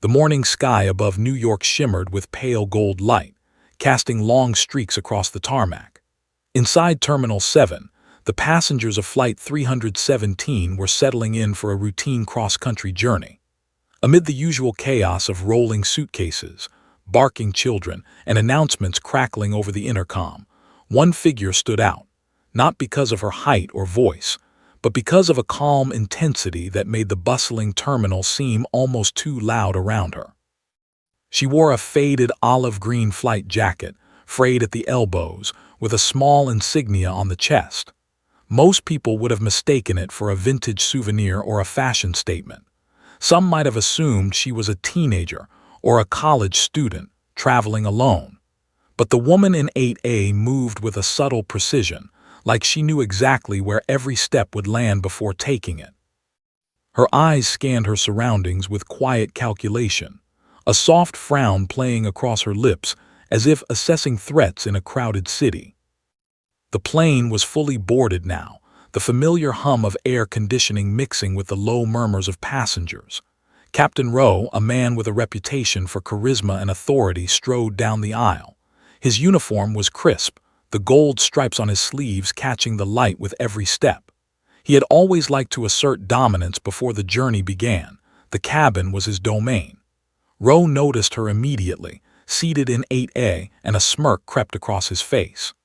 The morning sky above New York shimmered with pale gold light, casting long streaks across the tarmac. Inside Terminal 7, the passengers of Flight 317 were settling in for a routine cross-country journey. Amid the usual chaos of rolling suitcases, barking children, and announcements crackling over the intercom, one figure stood out, not because of her height or voice, but because of a calm intensity that made the bustling terminal seem almost too loud around her. She wore a faded olive-green flight jacket, frayed at the elbows, with a small insignia on the chest. Most people would have mistaken it for a vintage souvenir or a fashion statement. Some might have assumed she was a teenager or a college student traveling alone. But the woman in 8A moved with a subtle precision, like she knew exactly where every step would land before taking it. Her eyes scanned her surroundings with quiet calculation, a soft frown playing across her lips as if assessing threats in a crowded city. The plane was fully boarded now, the familiar hum of air conditioning mixing with the low murmurs of passengers. Captain Rowe, a man with a reputation for charisma and authority, strode down the aisle. His uniform was crisp, the gold stripes on his sleeves catching the light with every step. He had always liked to assert dominance before the journey began. The cabin was his domain. Rowe noticed her immediately, seated in 8A, and a smirk crept across his face.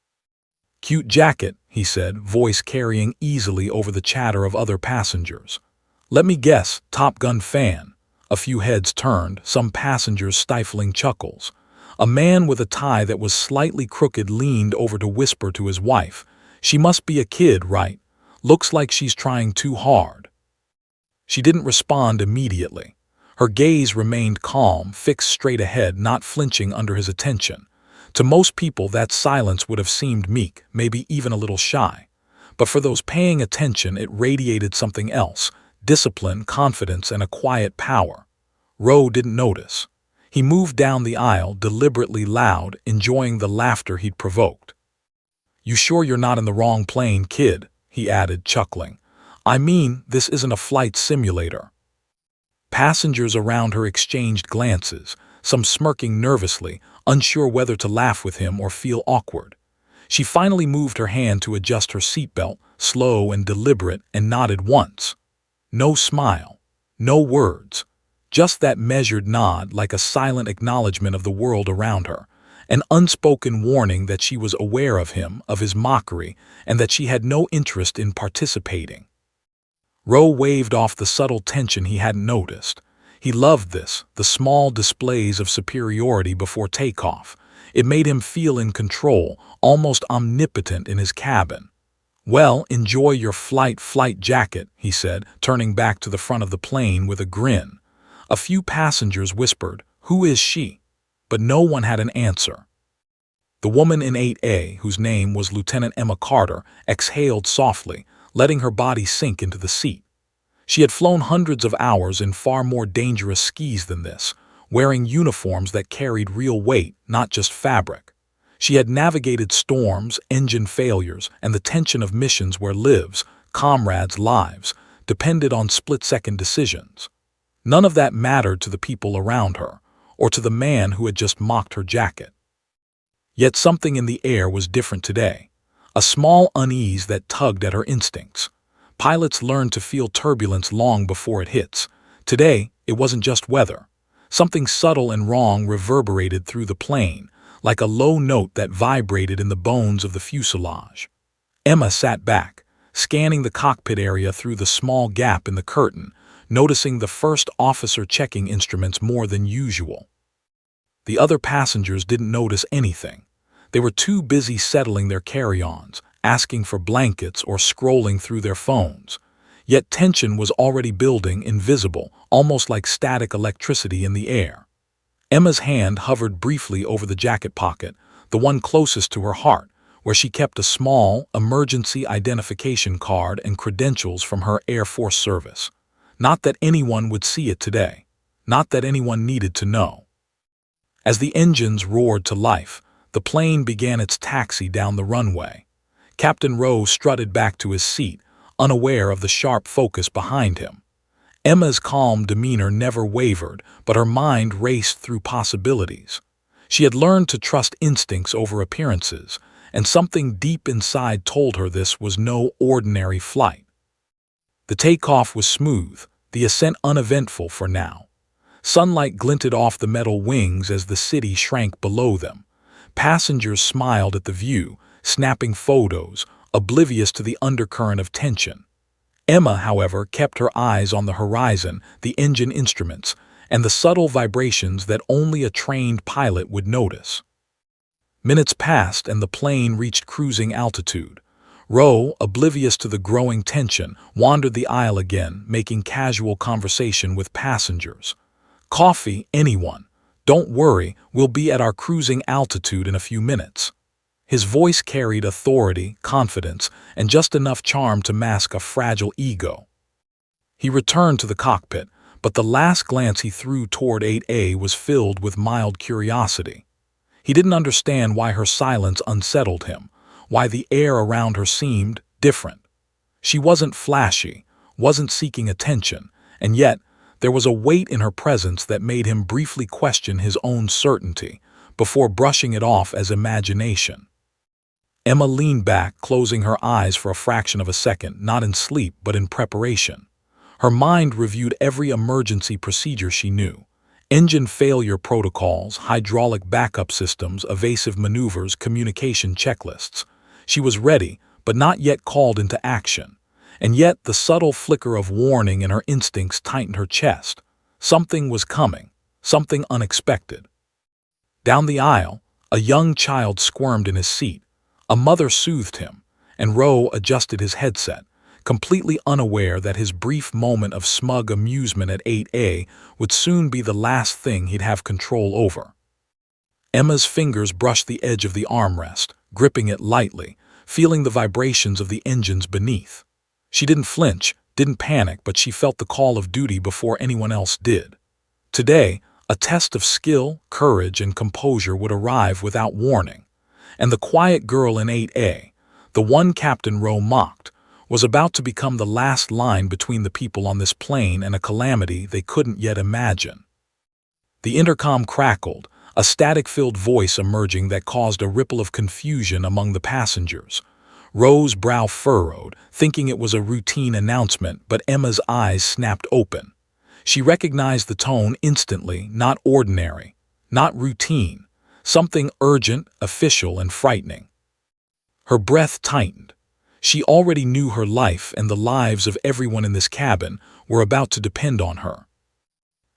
"Cute jacket," he said, voice carrying easily over the chatter of other passengers. "Let me guess, Top Gun fan." A few heads turned, some passengers stifling chuckles. A man with a tie that was slightly crooked leaned over to whisper to his wife, "She must be a kid, right? Looks like she's trying too hard." She didn't respond immediately. Her gaze remained calm, fixed straight ahead, not flinching under his attention. To most people, that silence would have seemed meek, maybe even a little shy. But for those paying attention, it radiated something else: discipline, confidence, and a quiet power. Rowe didn't notice. He moved down the aisle, deliberately loud, enjoying the laughter he'd provoked. "You sure you're not in the wrong plane, kid?" he added, chuckling. "I mean, this isn't a flight simulator." Passengers around her exchanged glances, some smirking nervously, unsure whether to laugh with him or feel awkward. She finally moved her hand to adjust her seatbelt, slow and deliberate, and nodded once. No smile, no words. Just that measured nod, like a silent acknowledgement of the world around her, an unspoken warning that she was aware of him, of his mockery, and that she had no interest in participating. Rowe waved off the subtle tension he hadn't noticed. He loved this, the small displays of superiority before takeoff. It made him feel in control, almost omnipotent in his cabin. "Well, enjoy your flight jacket," he said, turning back to the front of the plane with a grin. A few passengers whispered, "Who is she?" But no one had an answer. The woman in 8A, whose name was Lieutenant Emma Carter, exhaled softly, letting her body sink into the seat. She had flown hundreds of hours in far more dangerous skis than this, wearing uniforms that carried real weight, not just fabric. She had navigated storms, engine failures, and the tension of missions where comrades' lives, depended on split-second decisions. None of that mattered to the people around her, or to the man who had just mocked her jacket. Yet something in the air was different today, a small unease that tugged at her instincts. Pilots learn to feel turbulence long before it hits. Today, it wasn't just weather. Something subtle and wrong reverberated through the plane, like a low note that vibrated in the bones of the fuselage. Emma sat back, scanning the cockpit area through the small gap in the curtain, noticing the first officer checking instruments more than usual. The other passengers didn't notice anything. They were too busy settling their carry-ons, asking for blankets, or scrolling through their phones. Yet tension was already building, invisible, almost like static electricity in the air. Emma's hand hovered briefly over the jacket pocket, the one closest to her heart, where she kept a small, emergency identification card and credentials from her Air Force service. Not that anyone would see it today. Not that anyone needed to know. As the engines roared to life, the plane began its taxi down the runway. Captain Rowe strutted back to his seat, unaware of the sharp focus behind him. Emma's calm demeanor never wavered, but her mind raced through possibilities. She had learned to trust instincts over appearances, and something deep inside told her this was no ordinary flight. The takeoff was smooth, the ascent uneventful for now. Sunlight glinted off the metal wings as the city shrank below them. Passengers smiled at the view, snapping photos, oblivious to the undercurrent of tension. Emma, however, kept her eyes on the horizon, the engine instruments, and the subtle vibrations that only a trained pilot would notice. Minutes passed and the plane reached cruising altitude. Rowe, oblivious to the growing tension, wandered the aisle again, making casual conversation with passengers. "Coffee, anyone? Don't worry, we'll be at our cruising altitude in a few minutes." His voice carried authority, confidence, and just enough charm to mask a fragile ego. He returned to the cockpit, but the last glance he threw toward 8A was filled with mild curiosity. He didn't understand why her silence unsettled him, why the air around her seemed different. She wasn't flashy, wasn't seeking attention, and yet there was a weight in her presence that made him briefly question his own certainty, before brushing it off as imagination. Emma leaned back, closing her eyes for a fraction of a second, not in sleep but in preparation. Her mind reviewed every emergency procedure she knew. Engine failure protocols, hydraulic backup systems, evasive maneuvers, communication checklists. She was ready, but not yet called into action. And yet the subtle flicker of warning in her instincts tightened her chest. Something was coming, something unexpected. Down the aisle, a young child squirmed in his seat. A mother soothed him, and Rowe adjusted his headset, completely unaware that his brief moment of smug amusement at 8A would soon be the last thing he'd have control over. Emma's fingers brushed the edge of the armrest, gripping it lightly, feeling the vibrations of the engines beneath. She didn't flinch, didn't panic, but she felt the call of duty before anyone else did. Today, a test of skill, courage, and composure would arrive without warning. And the quiet girl in 8A, the one Captain Rowe mocked, was about to become the last line between the people on this plane and a calamity they couldn't yet imagine. The intercom crackled, a static-filled voice emerging that caused a ripple of confusion among the passengers. Rowe's brow furrowed, thinking it was a routine announcement, but Emma's eyes snapped open. She recognized the tone instantly, not ordinary, not routine. Something urgent, official, and frightening. Her breath tightened. She already knew her life and the lives of everyone in this cabin were about to depend on her.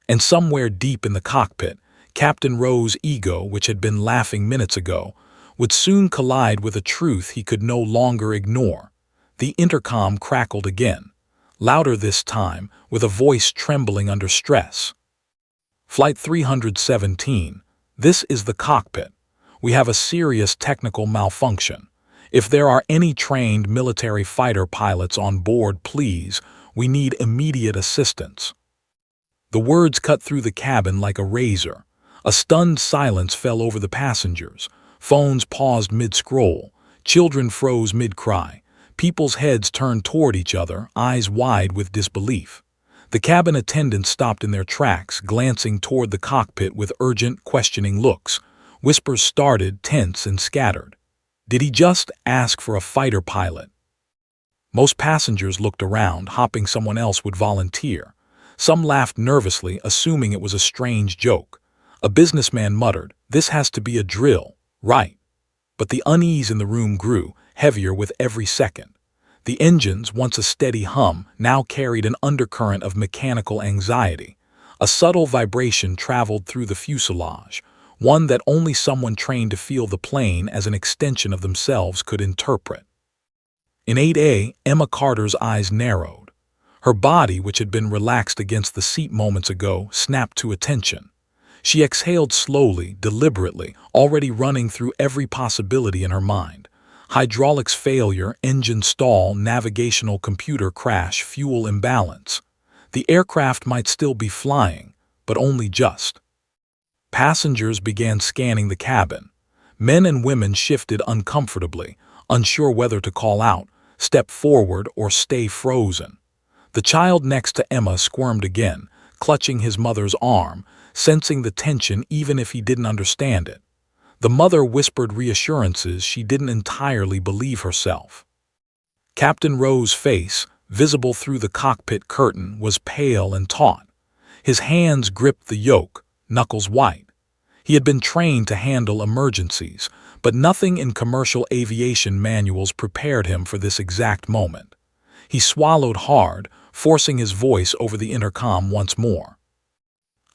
And somewhere deep in the cockpit, Captain Rowe's ego, which had been laughing minutes ago, would soon collide with a truth he could no longer ignore. The intercom crackled again, louder this time, with a voice trembling under stress. "Flight 317. This is the cockpit. We have a serious technical malfunction. If there are any trained military fighter pilots on board, please, we need immediate assistance." The words cut through the cabin like a razor. A stunned silence fell over the passengers. Phones paused mid-scroll. Children froze mid-cry. People's heads turned toward each other, eyes wide with disbelief. The cabin attendants stopped in their tracks, glancing toward the cockpit with urgent, questioning looks. Whispers started, tense and scattered. Did he just ask for a fighter pilot? Most passengers looked around, hoping someone else would volunteer. Some laughed nervously, assuming it was a strange joke. A businessman muttered, "This has to be a drill, right?" But the unease in the room grew, heavier with every second. The engines, once a steady hum, now carried an undercurrent of mechanical anxiety. A subtle vibration traveled through the fuselage, one that only someone trained to feel the plane as an extension of themselves could interpret. In 8A, Emma Carter's eyes narrowed. Her body, which had been relaxed against the seat moments ago, snapped to attention. She exhaled slowly, deliberately, already running through every possibility in her mind. Hydraulics failure, engine stall, navigational computer crash, fuel imbalance. The aircraft might still be flying, but only just. Passengers began scanning the cabin. Men and women shifted uncomfortably, unsure whether to call out, step forward, or stay frozen. The child next to Emma squirmed again, clutching his mother's arm, sensing the tension even if he didn't understand it. The mother whispered reassurances she didn't entirely believe herself. Captain Rowe's face, visible through the cockpit curtain, was pale and taut. His hands gripped the yoke, knuckles white. He had been trained to handle emergencies, but nothing in commercial aviation manuals prepared him for this exact moment. He swallowed hard, forcing his voice over the intercom once more.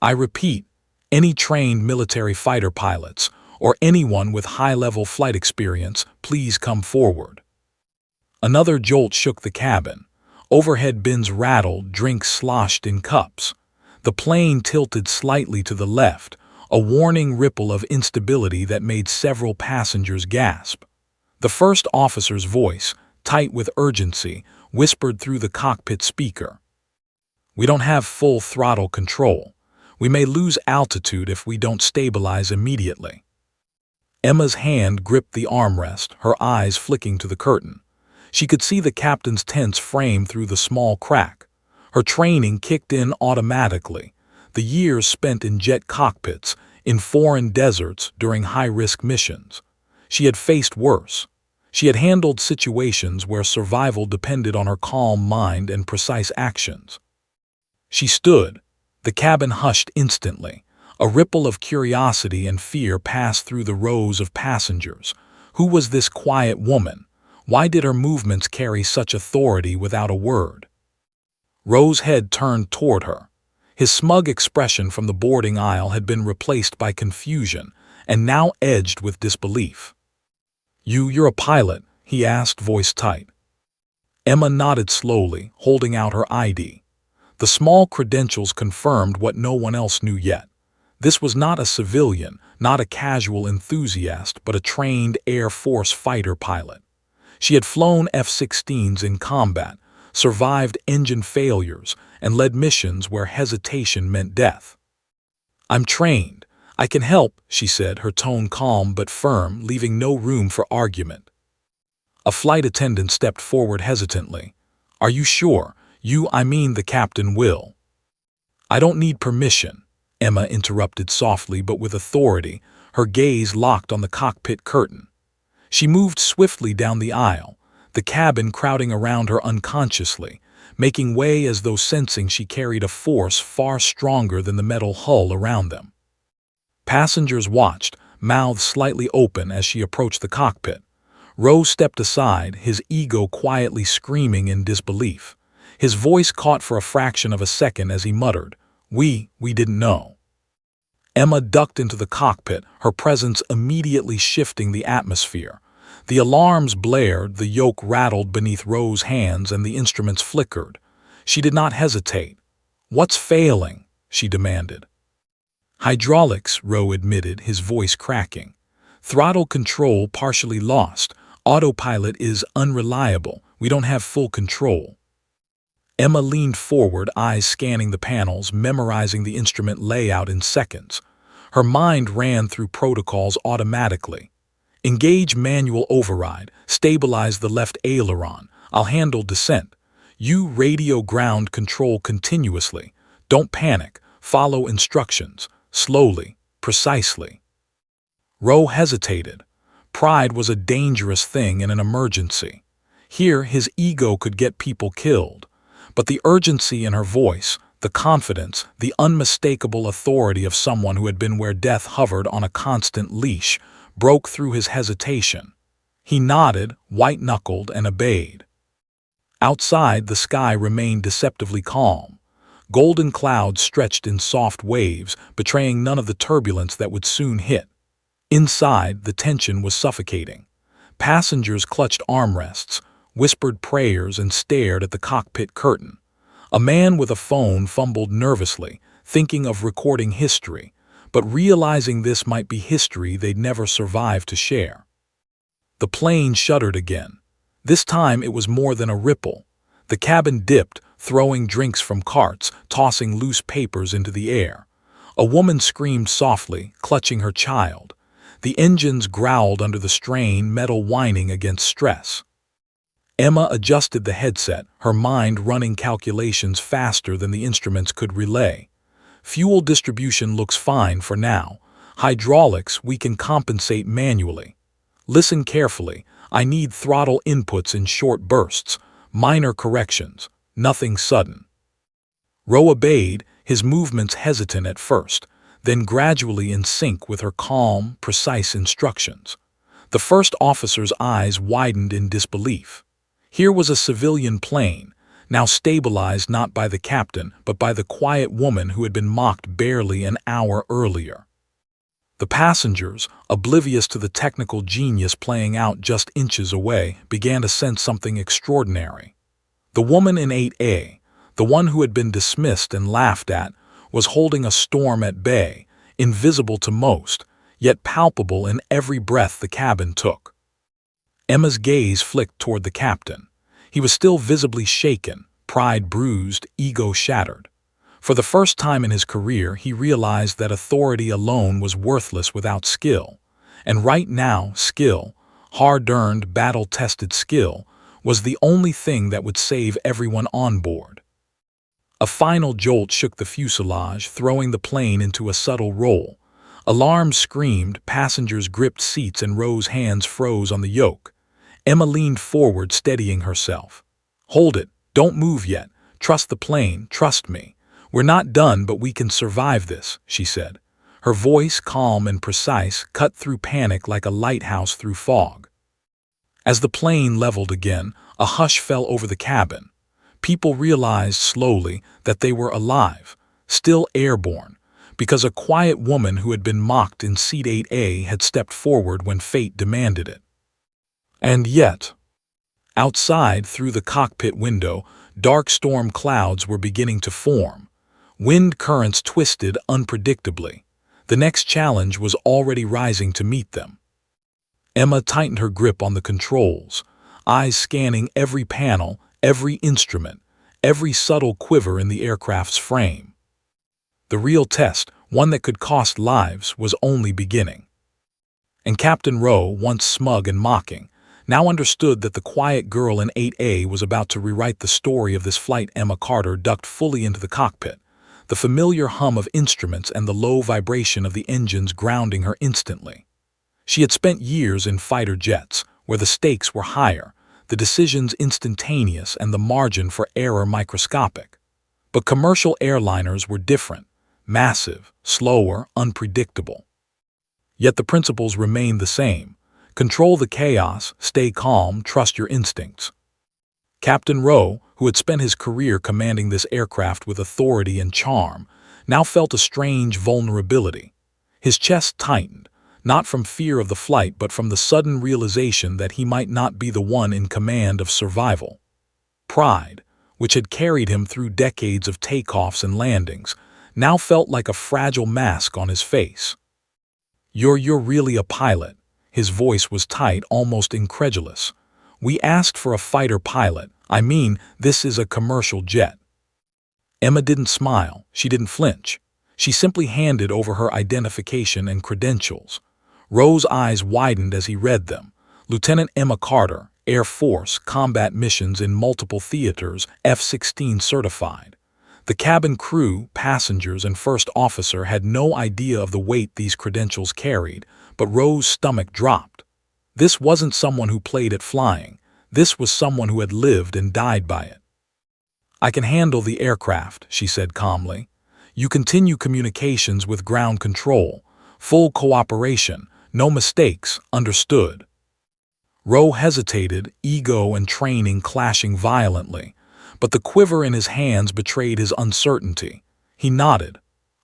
I repeat, any trained military fighter pilots, or anyone with high-level flight experience, please come forward. Another jolt shook the cabin. Overhead bins rattled, drinks sloshed in cups. The plane tilted slightly to the left, a warning ripple of instability that made several passengers gasp. The first officer's voice, tight with urgency, whispered through the cockpit speaker. We don't have full throttle control. We may lose altitude if we don't stabilize immediately. Emma's hand gripped the armrest, her eyes flicking to the curtain. She could see the captain's tense frame through the small crack. Her training kicked in automatically. The years spent in jet cockpits, in foreign deserts during high-risk missions. She had faced worse. She had handled situations where survival depended on her calm mind and precise actions. She stood. The cabin hushed instantly. A ripple of curiosity and fear passed through the rows of passengers. Who was this quiet woman? Why did her movements carry such authority without a word? Rowe's head turned toward her. His smug expression from the boarding aisle had been replaced by confusion, and now edged with disbelief. You're a pilot?" he asked, voice tight. Emma nodded slowly, holding out her ID. The small credentials confirmed what no one else knew yet. This was not a civilian, not a casual enthusiast, but a trained Air Force fighter pilot. She had flown F-16s in combat, survived engine failures, and led missions where hesitation meant death. "I'm trained. I can help," she said, her tone calm but firm, leaving no room for argument. A flight attendant stepped forward hesitantly. "Are you sure? I mean the captain will." "I don't need permission," Emma interrupted softly but with authority, her gaze locked on the cockpit curtain. She moved swiftly down the aisle, the cabin crowding around her unconsciously, making way as though sensing she carried a force far stronger than the metal hull around them. Passengers watched, mouths slightly open as she approached the cockpit. Rowe stepped aside, his ego quietly screaming in disbelief. His voice caught for a fraction of a second as he muttered, We didn't know." Emma ducked into the cockpit, her presence immediately shifting the atmosphere. The alarms blared, the yoke rattled beneath Rowe's hands, and the instruments flickered. She did not hesitate. "What's failing?" she demanded. "Hydraulics," Rowe admitted, his voice cracking. "Throttle control partially lost. Autopilot is unreliable. We don't have full control." Emma leaned forward, eyes scanning the panels, memorizing the instrument layout in seconds. Her mind ran through protocols automatically. "Engage manual override. Stabilize the left aileron. I'll handle descent. You radio ground control continuously. Don't panic. Follow instructions. Slowly, precisely." Rowe hesitated. Pride was a dangerous thing in an emergency. Here, his ego could get people killed. But the urgency in her voice, the confidence, the unmistakable authority of someone who had been where death hovered on a constant leash, broke through his hesitation. He nodded, white-knuckled, and obeyed. Outside, the sky remained deceptively calm. Golden clouds stretched in soft waves, betraying none of the turbulence that would soon hit. Inside, the tension was suffocating. Passengers clutched armrests, whispered prayers, and stared at the cockpit curtain. A man with a phone fumbled nervously, thinking of recording history, but realizing this might be history they'd never survive to share. The plane shuddered again. This time it was more than a ripple. The cabin dipped, throwing drinks from carts, tossing loose papers into the air. A woman screamed softly, clutching her child. The engines growled under the strain, metal whining against stress. Emma adjusted the headset, her mind running calculations faster than the instruments could relay. Fuel distribution looks fine for now. Hydraulics we can compensate manually. Listen carefully. I need throttle inputs in short bursts, minor corrections, nothing sudden. Roe obeyed, his movements hesitant at first, then gradually in sync with her calm, precise instructions. The first officer's eyes widened in disbelief. Here was a civilian plane, now stabilized not by the captain but by the quiet woman who had been mocked barely an hour earlier. The passengers, oblivious to the technical genius playing out just inches away, began to sense something extraordinary. The woman in 8A, the one who had been dismissed and laughed at, was holding a storm at bay, invisible to most, yet palpable in every breath the cabin took. Emma's gaze flicked toward the captain. He was still visibly shaken, pride bruised, ego shattered. For the first time in his career, he realized that authority alone was worthless without skill. And right now, skill, hard-earned, battle-tested skill, was the only thing that would save everyone on board. A final jolt shook the fuselage, throwing the plane into a subtle roll. Alarms screamed, passengers gripped seats, and Rose's hands froze on the yoke. Emma leaned forward, steadying herself. "Hold it, don't move yet. Trust the plane, trust me. We're not done, but we can survive this," she said. Her voice, calm and precise, cut through panic like a lighthouse through fog. As the plane leveled again, a hush fell over the cabin. People realized slowly that they were alive, still airborne, because a quiet woman who had been mocked in seat 8A had stepped forward when fate demanded it. And yet, outside, through the cockpit window, dark storm clouds were beginning to form. Wind currents twisted unpredictably. The next challenge was already rising to meet them. Emma tightened her grip on the controls, eyes scanning every panel, every instrument, every subtle quiver in the aircraft's frame. The real test, one that could cost lives, was only beginning. And Captain Roe, once smug and mocking, now understood that the quiet girl in 8A was about to rewrite the story of this flight. Emma Carter ducked fully into the cockpit, the familiar hum of instruments and the low vibration of the engines grounding her instantly. She had spent years in fighter jets, where the stakes were higher, the decisions instantaneous, and the margin for error microscopic. But commercial airliners were different, massive, slower, unpredictable. Yet the principles remained the same. Control the chaos, stay calm, trust your instincts. Captain Roe, who had spent his career commanding this aircraft with authority and charm, now felt a strange vulnerability. His chest tightened, not from fear of the flight but from the sudden realization that he might not be the one in command of survival. Pride, which had carried him through decades of takeoffs and landings, now felt like a fragile mask on his face. You're really a pilot." His voice was tight, almost incredulous. "We asked for a fighter pilot. I mean, this is a commercial jet." Emma didn't smile. She didn't flinch. She simply handed over her identification and credentials. Roe's eyes widened as he read them. Lieutenant Emma Carter, Air Force, combat missions in multiple theaters, F-16 certified. The cabin crew, passengers, and first officer had no idea of the weight these credentials carried, but Roe's stomach dropped. This wasn't someone who played at flying. This was someone who had lived and died by it. "I can handle the aircraft," she said calmly. "You continue communications with ground control. Full cooperation, no mistakes, understood." Roe hesitated, ego and training clashing violently, but the quiver in his hands betrayed his uncertainty. He nodded.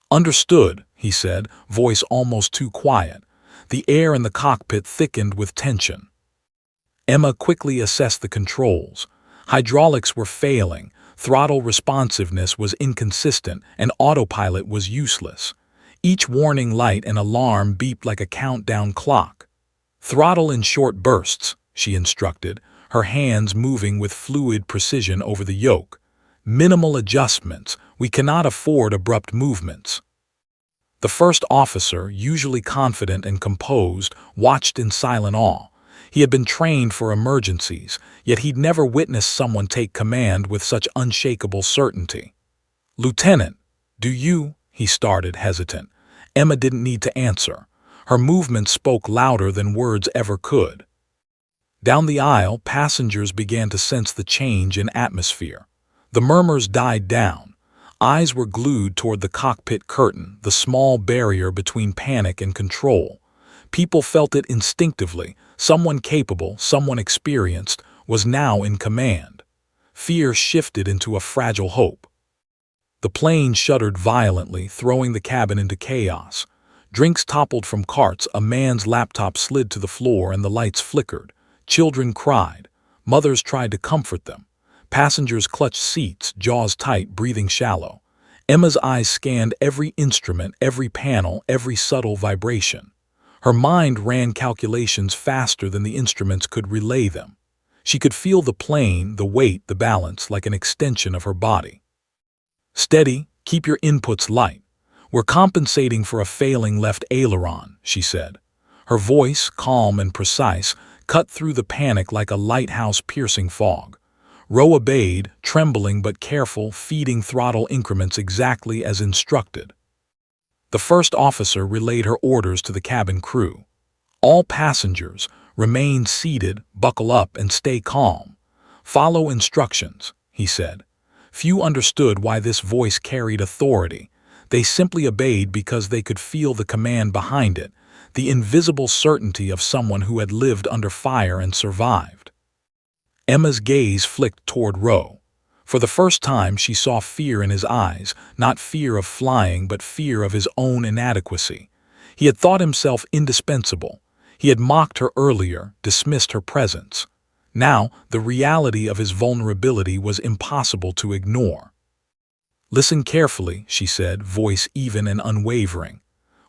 "Understood," he said, voice almost too quiet. The air in the cockpit thickened with tension. Emma quickly assessed the controls. Hydraulics were failing, throttle responsiveness was inconsistent, and autopilot was useless. Each warning light and alarm beeped like a countdown clock. "Throttle in short bursts," she instructed, her hands moving with fluid precision over the yoke. "Minimal adjustments. We cannot afford abrupt movements." The first officer, usually confident and composed, watched in silent awe. He had been trained for emergencies, yet he'd never witnessed someone take command with such unshakable certainty. "Lieutenant, do you?" he started, hesitant. Emma didn't need to answer. Her movements spoke louder than words ever could. Down the aisle, passengers began to sense the change in atmosphere. The murmurs died down. Eyes were glued toward the cockpit curtain, the small barrier between panic and control. People felt it instinctively. Someone capable, someone experienced, was now in command. Fear shifted into a fragile hope. The plane shuddered violently, throwing the cabin into chaos. Drinks toppled from carts, a man's laptop slid to the floor, and the lights flickered. Children cried. Mothers tried to comfort them. Passengers clutched seats, jaws tight, breathing shallow. Emma's eyes scanned every instrument, every panel, every subtle vibration. Her mind ran calculations faster than the instruments could relay them. She could feel the plane, the weight, the balance, like an extension of her body. "Steady, keep your inputs light. We're compensating for a failing left aileron," she said. Her voice, calm and precise, cut through the panic like a lighthouse-piercing fog. Rowe obeyed, trembling but careful, feeding throttle increments exactly as instructed. The first officer relayed her orders to the cabin crew. "All passengers, remain seated, buckle up, and stay calm. Follow instructions," he said. Few understood why this voice carried authority. They simply obeyed because they could feel the command behind it, the invisible certainty of someone who had lived under fire and survived. Emma's gaze flicked toward Rowe. For the first time she saw fear in his eyes, not fear of flying but fear of his own inadequacy. He had thought himself indispensable. He had mocked her earlier, dismissed her presence. Now, the reality of his vulnerability was impossible to ignore. "Listen carefully," she said, voice even and unwavering.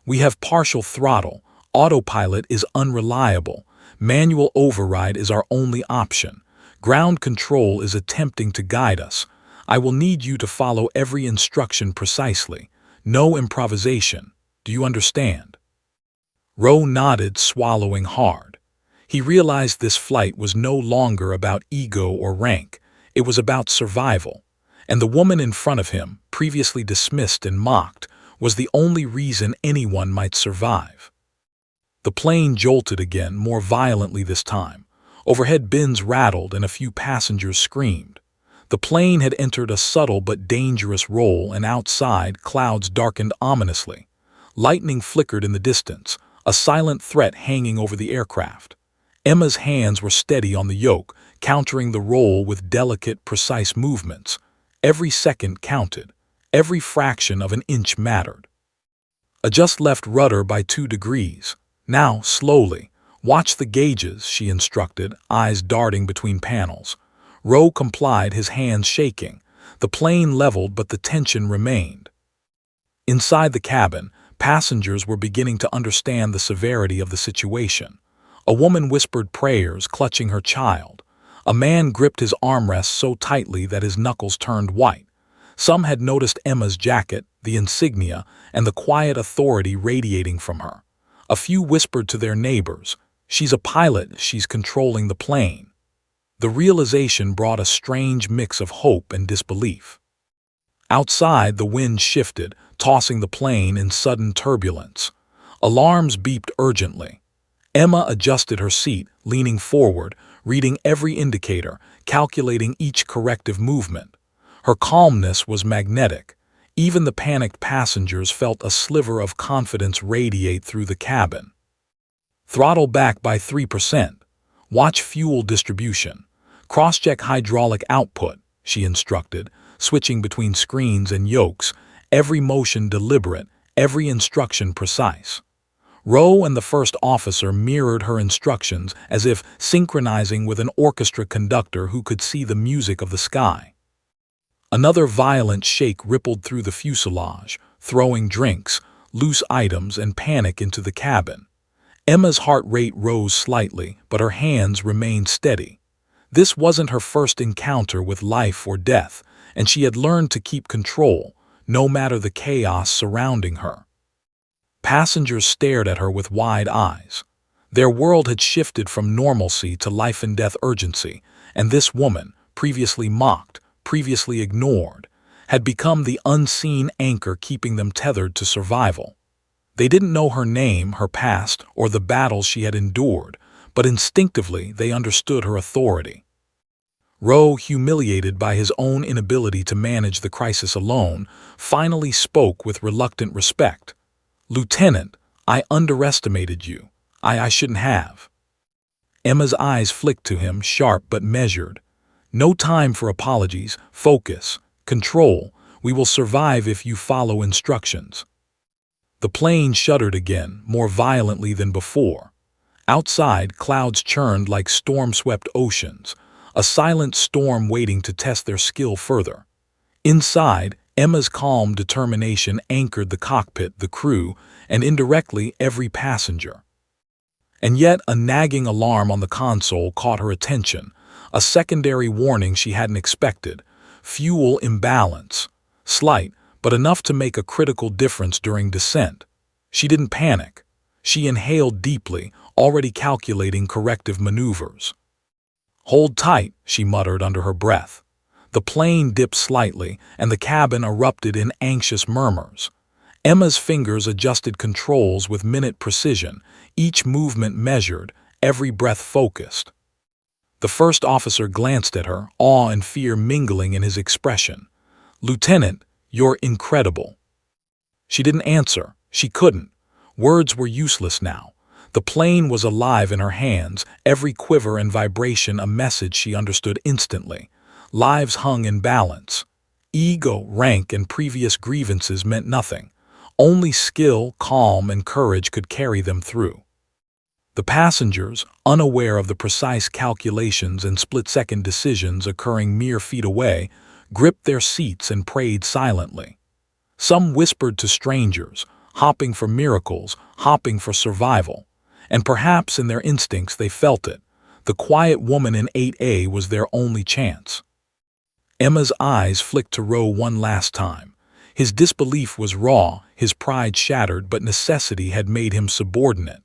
"We have partial throttle. Autopilot is unreliable. Manual override is our only option. Ground control is attempting to guide us. I will need you to follow every instruction precisely. No improvisation. Do you understand?" Rowe nodded, swallowing hard. He realized this flight was no longer about ego or rank. It was about survival. And the woman in front of him, previously dismissed and mocked, was the only reason anyone might survive. The plane jolted again, more violently this time. Overhead bins rattled and a few passengers screamed. The plane had entered a subtle but dangerous roll, and outside, clouds darkened ominously. Lightning flickered in the distance, a silent threat hanging over the aircraft. Emma's hands were steady on the yoke, countering the roll with delicate, precise movements. Every second counted. Every fraction of an inch mattered. "Adjust left rudder by 2 degrees. Now, slowly. Watch the gauges," she instructed, eyes darting between panels. Rowe complied, his hands shaking. The plane leveled, but the tension remained. Inside the cabin, passengers were beginning to understand the severity of the situation. A woman whispered prayers, clutching her child. A man gripped his armrest so tightly that his knuckles turned white. Some had noticed Emma's jacket, the insignia, and the quiet authority radiating from her. A few whispered to their neighbors, "She's a pilot, she's controlling the plane." The realization brought a strange mix of hope and disbelief. Outside, the wind shifted, tossing the plane in sudden turbulence. Alarms beeped urgently. Emma adjusted her seat, leaning forward, reading every indicator, calculating each corrective movement. Her calmness was magnetic. Even the panicked passengers felt a sliver of confidence radiate through the cabin. "Throttle back by 3%. Watch fuel distribution. Cross-check hydraulic output," she instructed, switching between screens and yokes, every motion deliberate, every instruction precise. Rowe and the first officer mirrored her instructions as if synchronizing with an orchestra conductor who could see the music of the sky. Another violent shake rippled through the fuselage, throwing drinks, loose items, and panic into the cabin. Emma's heart rate rose slightly, but her hands remained steady. This wasn't her first encounter with life or death, and she had learned to keep control, no matter the chaos surrounding her. Passengers stared at her with wide eyes. Their world had shifted from normalcy to life-and-death urgency, and this woman, previously mocked, previously ignored, had become the unseen anchor keeping them tethered to survival. They didn't know her name, her past, or the battles she had endured, but instinctively they understood her authority. Rowe, humiliated by his own inability to manage the crisis alone, finally spoke with reluctant respect. "Lieutenant, I underestimated you. I shouldn't have." Emma's eyes flicked to him, sharp but measured. "No time for apologies. Focus. Control. We will survive if you follow instructions." The plane shuddered again, more violently than before. Outside, clouds churned like storm-swept oceans, a silent storm waiting to test their skill further. Inside, Emma's calm determination anchored the cockpit, the crew, and indirectly every passenger. And yet a nagging alarm on the console caught her attention, a secondary warning she hadn't expected: fuel imbalance. Slight, but enough to make a critical difference during descent. She didn't panic. She inhaled deeply, already calculating corrective maneuvers. "Hold tight," she muttered under her breath. The plane dipped slightly, and the cabin erupted in anxious murmurs. Emma's fingers adjusted controls with minute precision, each movement measured, every breath focused. The first officer glanced at her, awe and fear mingling in his expression. "Lieutenant, you're incredible." She didn't answer. She couldn't. Words were useless now. The plane was alive in her hands, every quiver and vibration a message she understood instantly. Lives hung in balance. Ego, rank, and previous grievances meant nothing. Only skill, calm, and courage could carry them through. The passengers, unaware of the precise calculations and split-second decisions occurring mere feet away, gripped their seats and prayed silently. Some whispered to strangers, hopping for miracles, hopping for survival. And perhaps in their instincts they felt it. The quiet woman in 8A was their only chance. Emma's eyes flicked to Rowe one last time. His disbelief was raw, his pride shattered, but necessity had made him subordinate.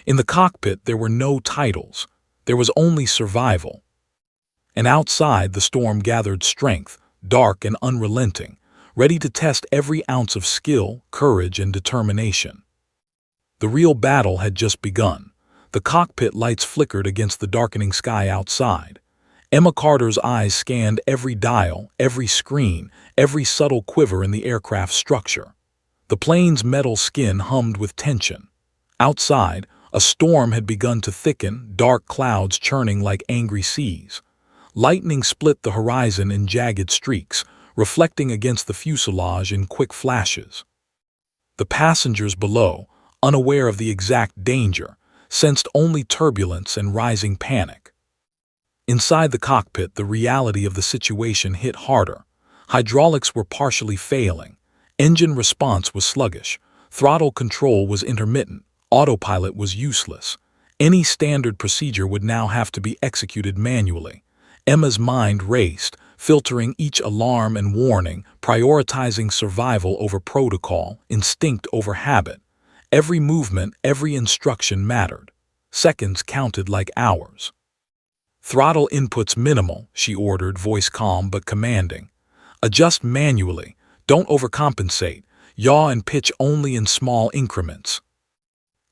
In the cockpit there were no titles. There was only survival. And outside the storm gathered strength, dark and unrelenting, ready to test every ounce of skill, courage, and determination. The real battle had just begun. The cockpit lights flickered against the darkening sky outside. Emma Carter's eyes scanned every dial, every screen, every subtle quiver in the aircraft's structure. The plane's metal skin hummed with tension. Outside, a storm had begun to thicken, dark clouds churning like angry seas. Lightning split the horizon in jagged streaks, reflecting against the fuselage in quick flashes. The passengers below, unaware of the exact danger, sensed only turbulence and rising panic. Inside the cockpit, the reality of the situation hit harder. Hydraulics were partially failing. Engine response was sluggish. Throttle control was intermittent. Autopilot was useless. Any standard procedure would now have to be executed manually. Emma's mind raced, filtering each alarm and warning, prioritizing survival over protocol, instinct over habit. Every movement, every instruction mattered. Seconds counted like hours. "Throttle inputs minimal," she ordered, voice calm but commanding. "Adjust manually. Don't overcompensate. Yaw and pitch only in small increments."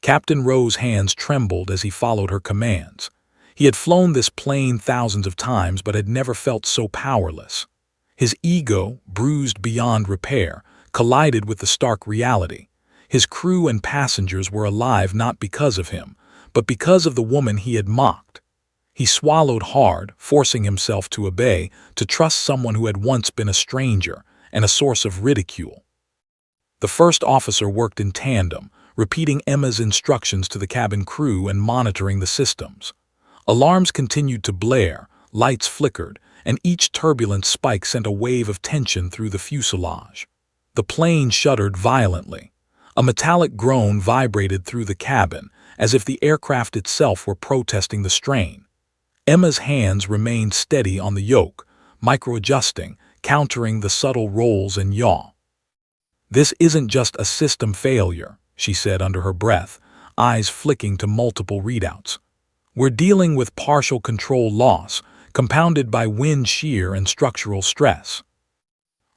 Captain Rowe's hands trembled as he followed her commands. He had flown this plane thousands of times but had never felt so powerless. His ego, bruised beyond repair, collided with the stark reality. His crew and passengers were alive not because of him, but because of the woman he had mocked. He swallowed hard, forcing himself to obey, to trust someone who had once been a stranger and a source of ridicule. The first officer worked in tandem, repeating Emma's instructions to the cabin crew and monitoring the systems. Alarms continued to blare, lights flickered, and each turbulent spike sent a wave of tension through the fuselage. The plane shuddered violently. A metallic groan vibrated through the cabin, as if the aircraft itself were protesting the strain. Emma's hands remained steady on the yoke, micro-adjusting, countering the subtle rolls and yaw. "This isn't just a system failure," she said under her breath. eyes flicking to multiple readouts. We're dealing with partial control loss, compounded by wind shear and structural stress.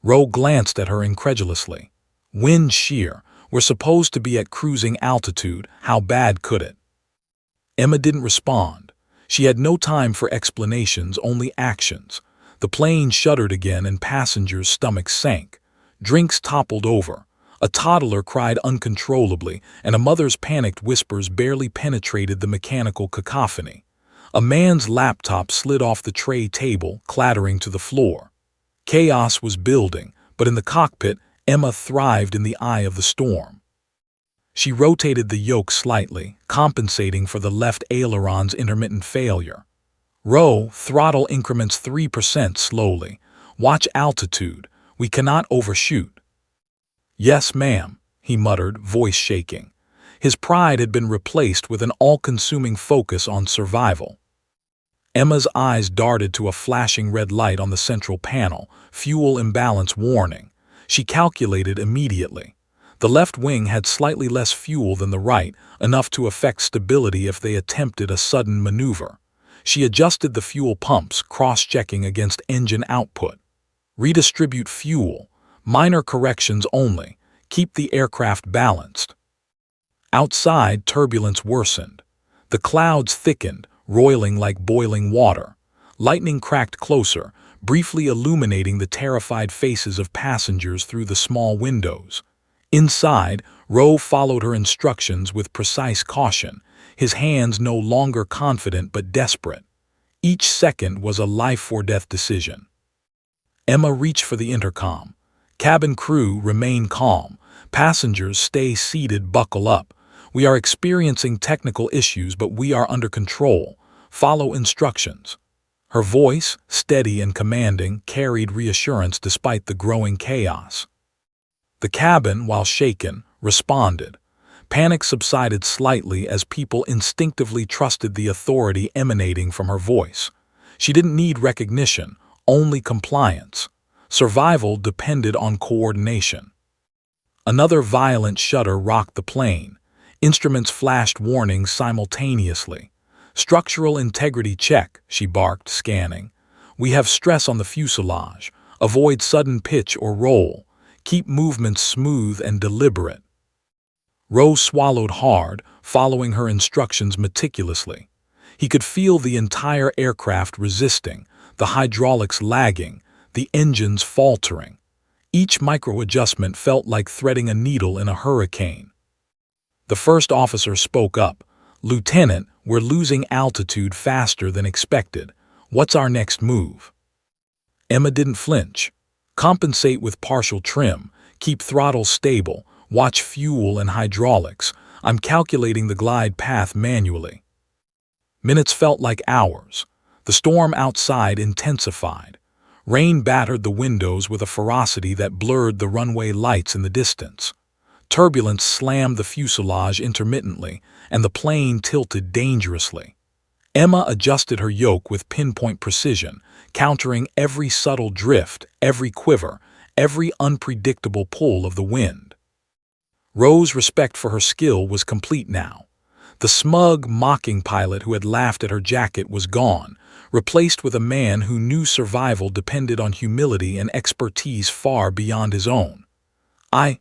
Rowe glanced at her incredulously. Wind shear. We're supposed to be at cruising altitude. How bad could it? Emma didn't respond. She had no time for explanations, only actions. The plane shuddered again and passengers' stomachs sank. Drinks toppled over. A toddler cried uncontrollably, and a mother's panicked whispers barely penetrated the mechanical cacophony. A man's laptop slid off the tray table, clattering to the floor. Chaos was building, but in the cockpit, Emma thrived in the eye of the storm. She rotated the yoke slightly, compensating for the left aileron's intermittent failure. Row, throttle increments 3% slowly. Watch altitude. We cannot overshoot. Yes, ma'am, he muttered, voice shaking. His pride had been replaced with an all-consuming focus on survival. Emma's eyes darted to a flashing red light on the central panel, fuel imbalance warning. She calculated immediately. The left wing had slightly less fuel than the right, enough to affect stability if they attempted a sudden maneuver. She adjusted the fuel pumps, cross-checking against engine output. Redistribute fuel. Minor corrections only. Keep the aircraft balanced. Outside, turbulence worsened. The clouds thickened, roiling like boiling water. Lightning cracked closer, briefly illuminating the terrified faces of passengers through the small windows. Inside, Rowe followed her instructions with precise caution, his hands no longer confident but desperate. Each second was a life-or-death decision. Emma reached for the intercom. Cabin crew, remain calm. Passengers, stay seated, buckle up. We are experiencing technical issues, but we are under control. Follow instructions. Her voice, steady and commanding, carried reassurance despite the growing chaos. The cabin, while shaken, responded. Panic subsided slightly as people instinctively trusted the authority emanating from her voice. She didn't need recognition, only compliance. Survival depended on coordination. Another violent shudder rocked the plane. Instruments flashed warnings simultaneously. Structural integrity check, she barked, scanning. We have stress on the fuselage. Avoid sudden pitch or roll. Keep movements smooth and deliberate. Rowe swallowed hard, following her instructions meticulously. He could feel the entire aircraft resisting, the hydraulics lagging, the engines faltering. Each micro-adjustment felt like threading a needle in a hurricane. The first officer spoke up. Lieutenant, we're losing altitude faster than expected. What's our next move? Emma didn't flinch. Compensate with partial trim. Keep throttle stable. Watch fuel and hydraulics. I'm calculating the glide path manually. Minutes felt like hours. The storm outside intensified. Rain battered the windows with a ferocity that blurred the runway lights in the distance. Turbulence slammed the fuselage intermittently, and the plane tilted dangerously. Emma adjusted her yoke with pinpoint precision, countering every subtle drift, every quiver, every unpredictable pull of the wind. Rowe's respect for her skill was complete now. The smug, mocking pilot who had laughed at her jacket was gone, replaced with a man who knew survival depended on humility and expertise far beyond his own. I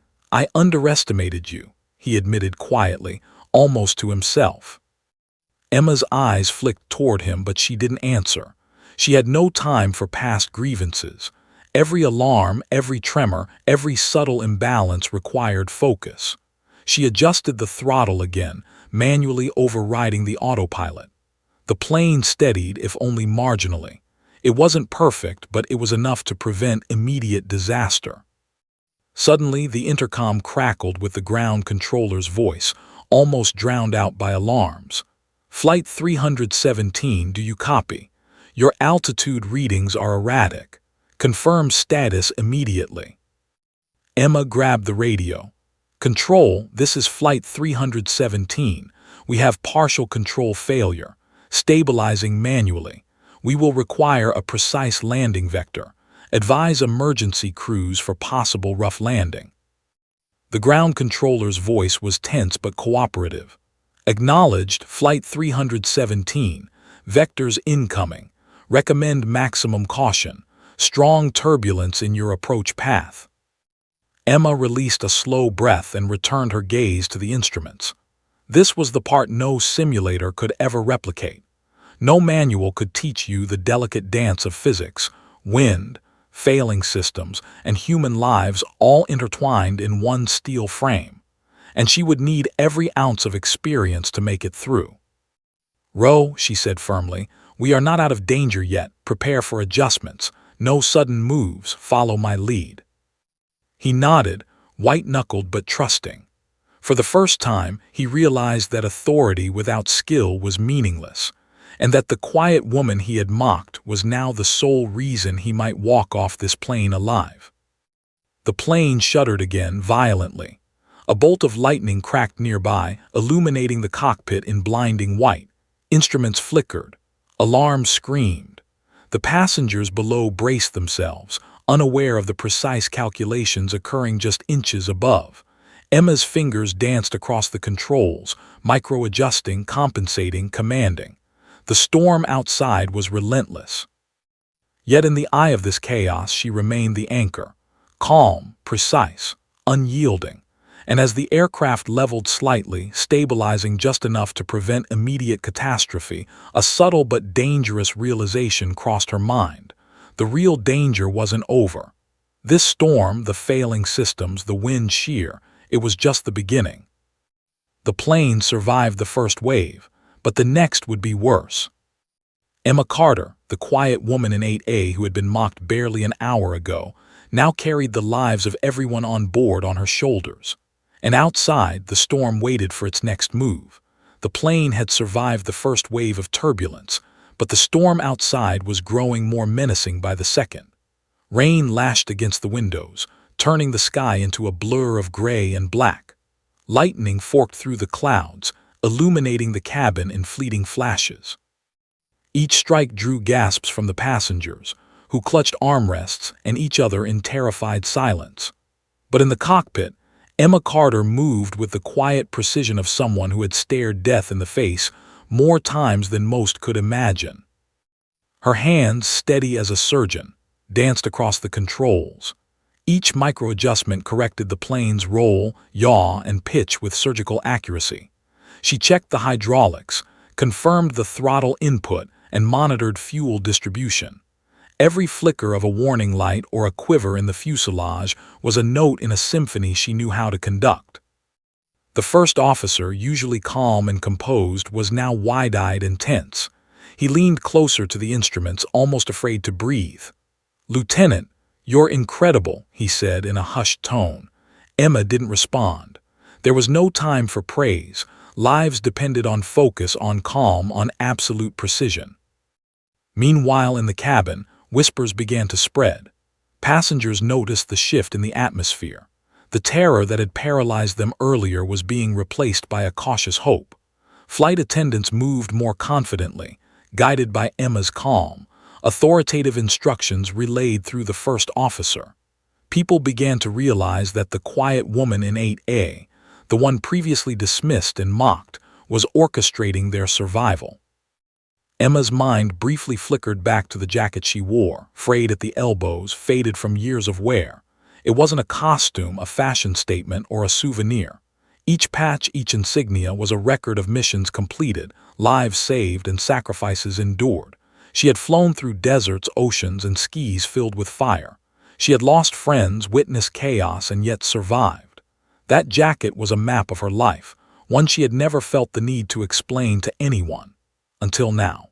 underestimated you, he admitted quietly, almost to himself. Emma's eyes flicked toward him, but she didn't answer. She had no time for past grievances. Every alarm, every tremor, every subtle imbalance required focus. She adjusted the throttle again, manually overriding the autopilot. The plane steadied, if only marginally. It wasn't perfect, but it was enough to prevent immediate disaster. Suddenly, the intercom crackled with the ground controller's voice, almost drowned out by alarms. Flight 317, do you copy? Your altitude readings are erratic. Confirm status immediately. Emma grabbed the radio. Control, this is Flight 317. We have partial control failure. Stabilizing manually. We will require a precise landing vector. Advise emergency crews for possible rough landing. The ground controller's voice was tense but cooperative. Acknowledged, Flight 317, vectors incoming. Recommend maximum caution. Strong turbulence in your approach path. Emma released a slow breath and returned her gaze to the instruments. This was the part no simulator could ever replicate. No manual could teach you the delicate dance of physics, wind, failing systems, and human lives all intertwined in one steel frame. And she would need every ounce of experience to make it through. "Ro," she said firmly, "we are not out of danger yet. Prepare for adjustments. No sudden moves. Follow my lead." He nodded, white-knuckled but trusting. For the first time, he realized that authority without skill was meaningless, and that the quiet woman he had mocked was now the sole reason he might walk off this plane alive. The plane shuddered again violently. A bolt of lightning cracked nearby, illuminating the cockpit in blinding white. Instruments flickered. Alarms screamed. The passengers below braced themselves, unaware of the precise calculations occurring just inches above. Emma's fingers danced across the controls, micro-adjusting, compensating, commanding. The storm outside was relentless. Yet in the eye of this chaos she remained the anchor, calm, precise, unyielding. And as the aircraft leveled slightly, stabilizing just enough to prevent immediate catastrophe, a subtle but dangerous realization crossed her mind. The real danger wasn't over. This storm, the failing systems, the wind shear, it was just the beginning. The plane survived the first wave, but the next would be worse. Emma Carter, the quiet woman in 8A who had been mocked barely an hour ago, now carried the lives of everyone on board on her shoulders. And outside, the storm waited for its next move. The plane had survived the first wave of turbulence, but the storm outside was growing more menacing by the second. Rain lashed against the windows, turning the sky into a blur of gray and black. Lightning forked through the clouds, illuminating the cabin in fleeting flashes. Each strike drew gasps from the passengers, who clutched armrests and each other in terrified silence. But in the cockpit, Emma Carter moved with the quiet precision of someone who had stared death in the face more times than most could imagine. Her hands, steady as a surgeon, danced across the controls. Each micro-adjustment corrected the plane's roll, yaw, and pitch with surgical accuracy. She checked the hydraulics, confirmed the throttle input, and monitored fuel distribution. Every flicker of a warning light or a quiver in the fuselage was a note in a symphony she knew how to conduct. The first officer, usually calm and composed, was now wide-eyed and tense. He leaned closer to the instruments, almost afraid to breathe. "Lieutenant, you're incredible," he said in a hushed tone. Emma didn't respond. There was no time for praise. Lives depended on focus, on calm, on absolute precision. Meanwhile, in the cabin, whispers began to spread. Passengers noticed the shift in the atmosphere. The terror that had paralyzed them earlier was being replaced by a cautious hope. Flight attendants moved more confidently, guided by Emma's calm, authoritative instructions relayed through the first officer. People began to realize that the quiet woman in 8A, the one previously dismissed and mocked, was orchestrating their survival. Emma's mind briefly flickered back to the jacket she wore, frayed at the elbows, faded from years of wear. It wasn't a costume, a fashion statement, or a souvenir. Each patch, each insignia was a record of missions completed, lives saved, and sacrifices endured. She had flown through deserts, oceans, and skis filled with fire. She had lost friends, witnessed chaos, and yet survived. That jacket was a map of her life, one she had never felt the need to explain to anyone. Until now.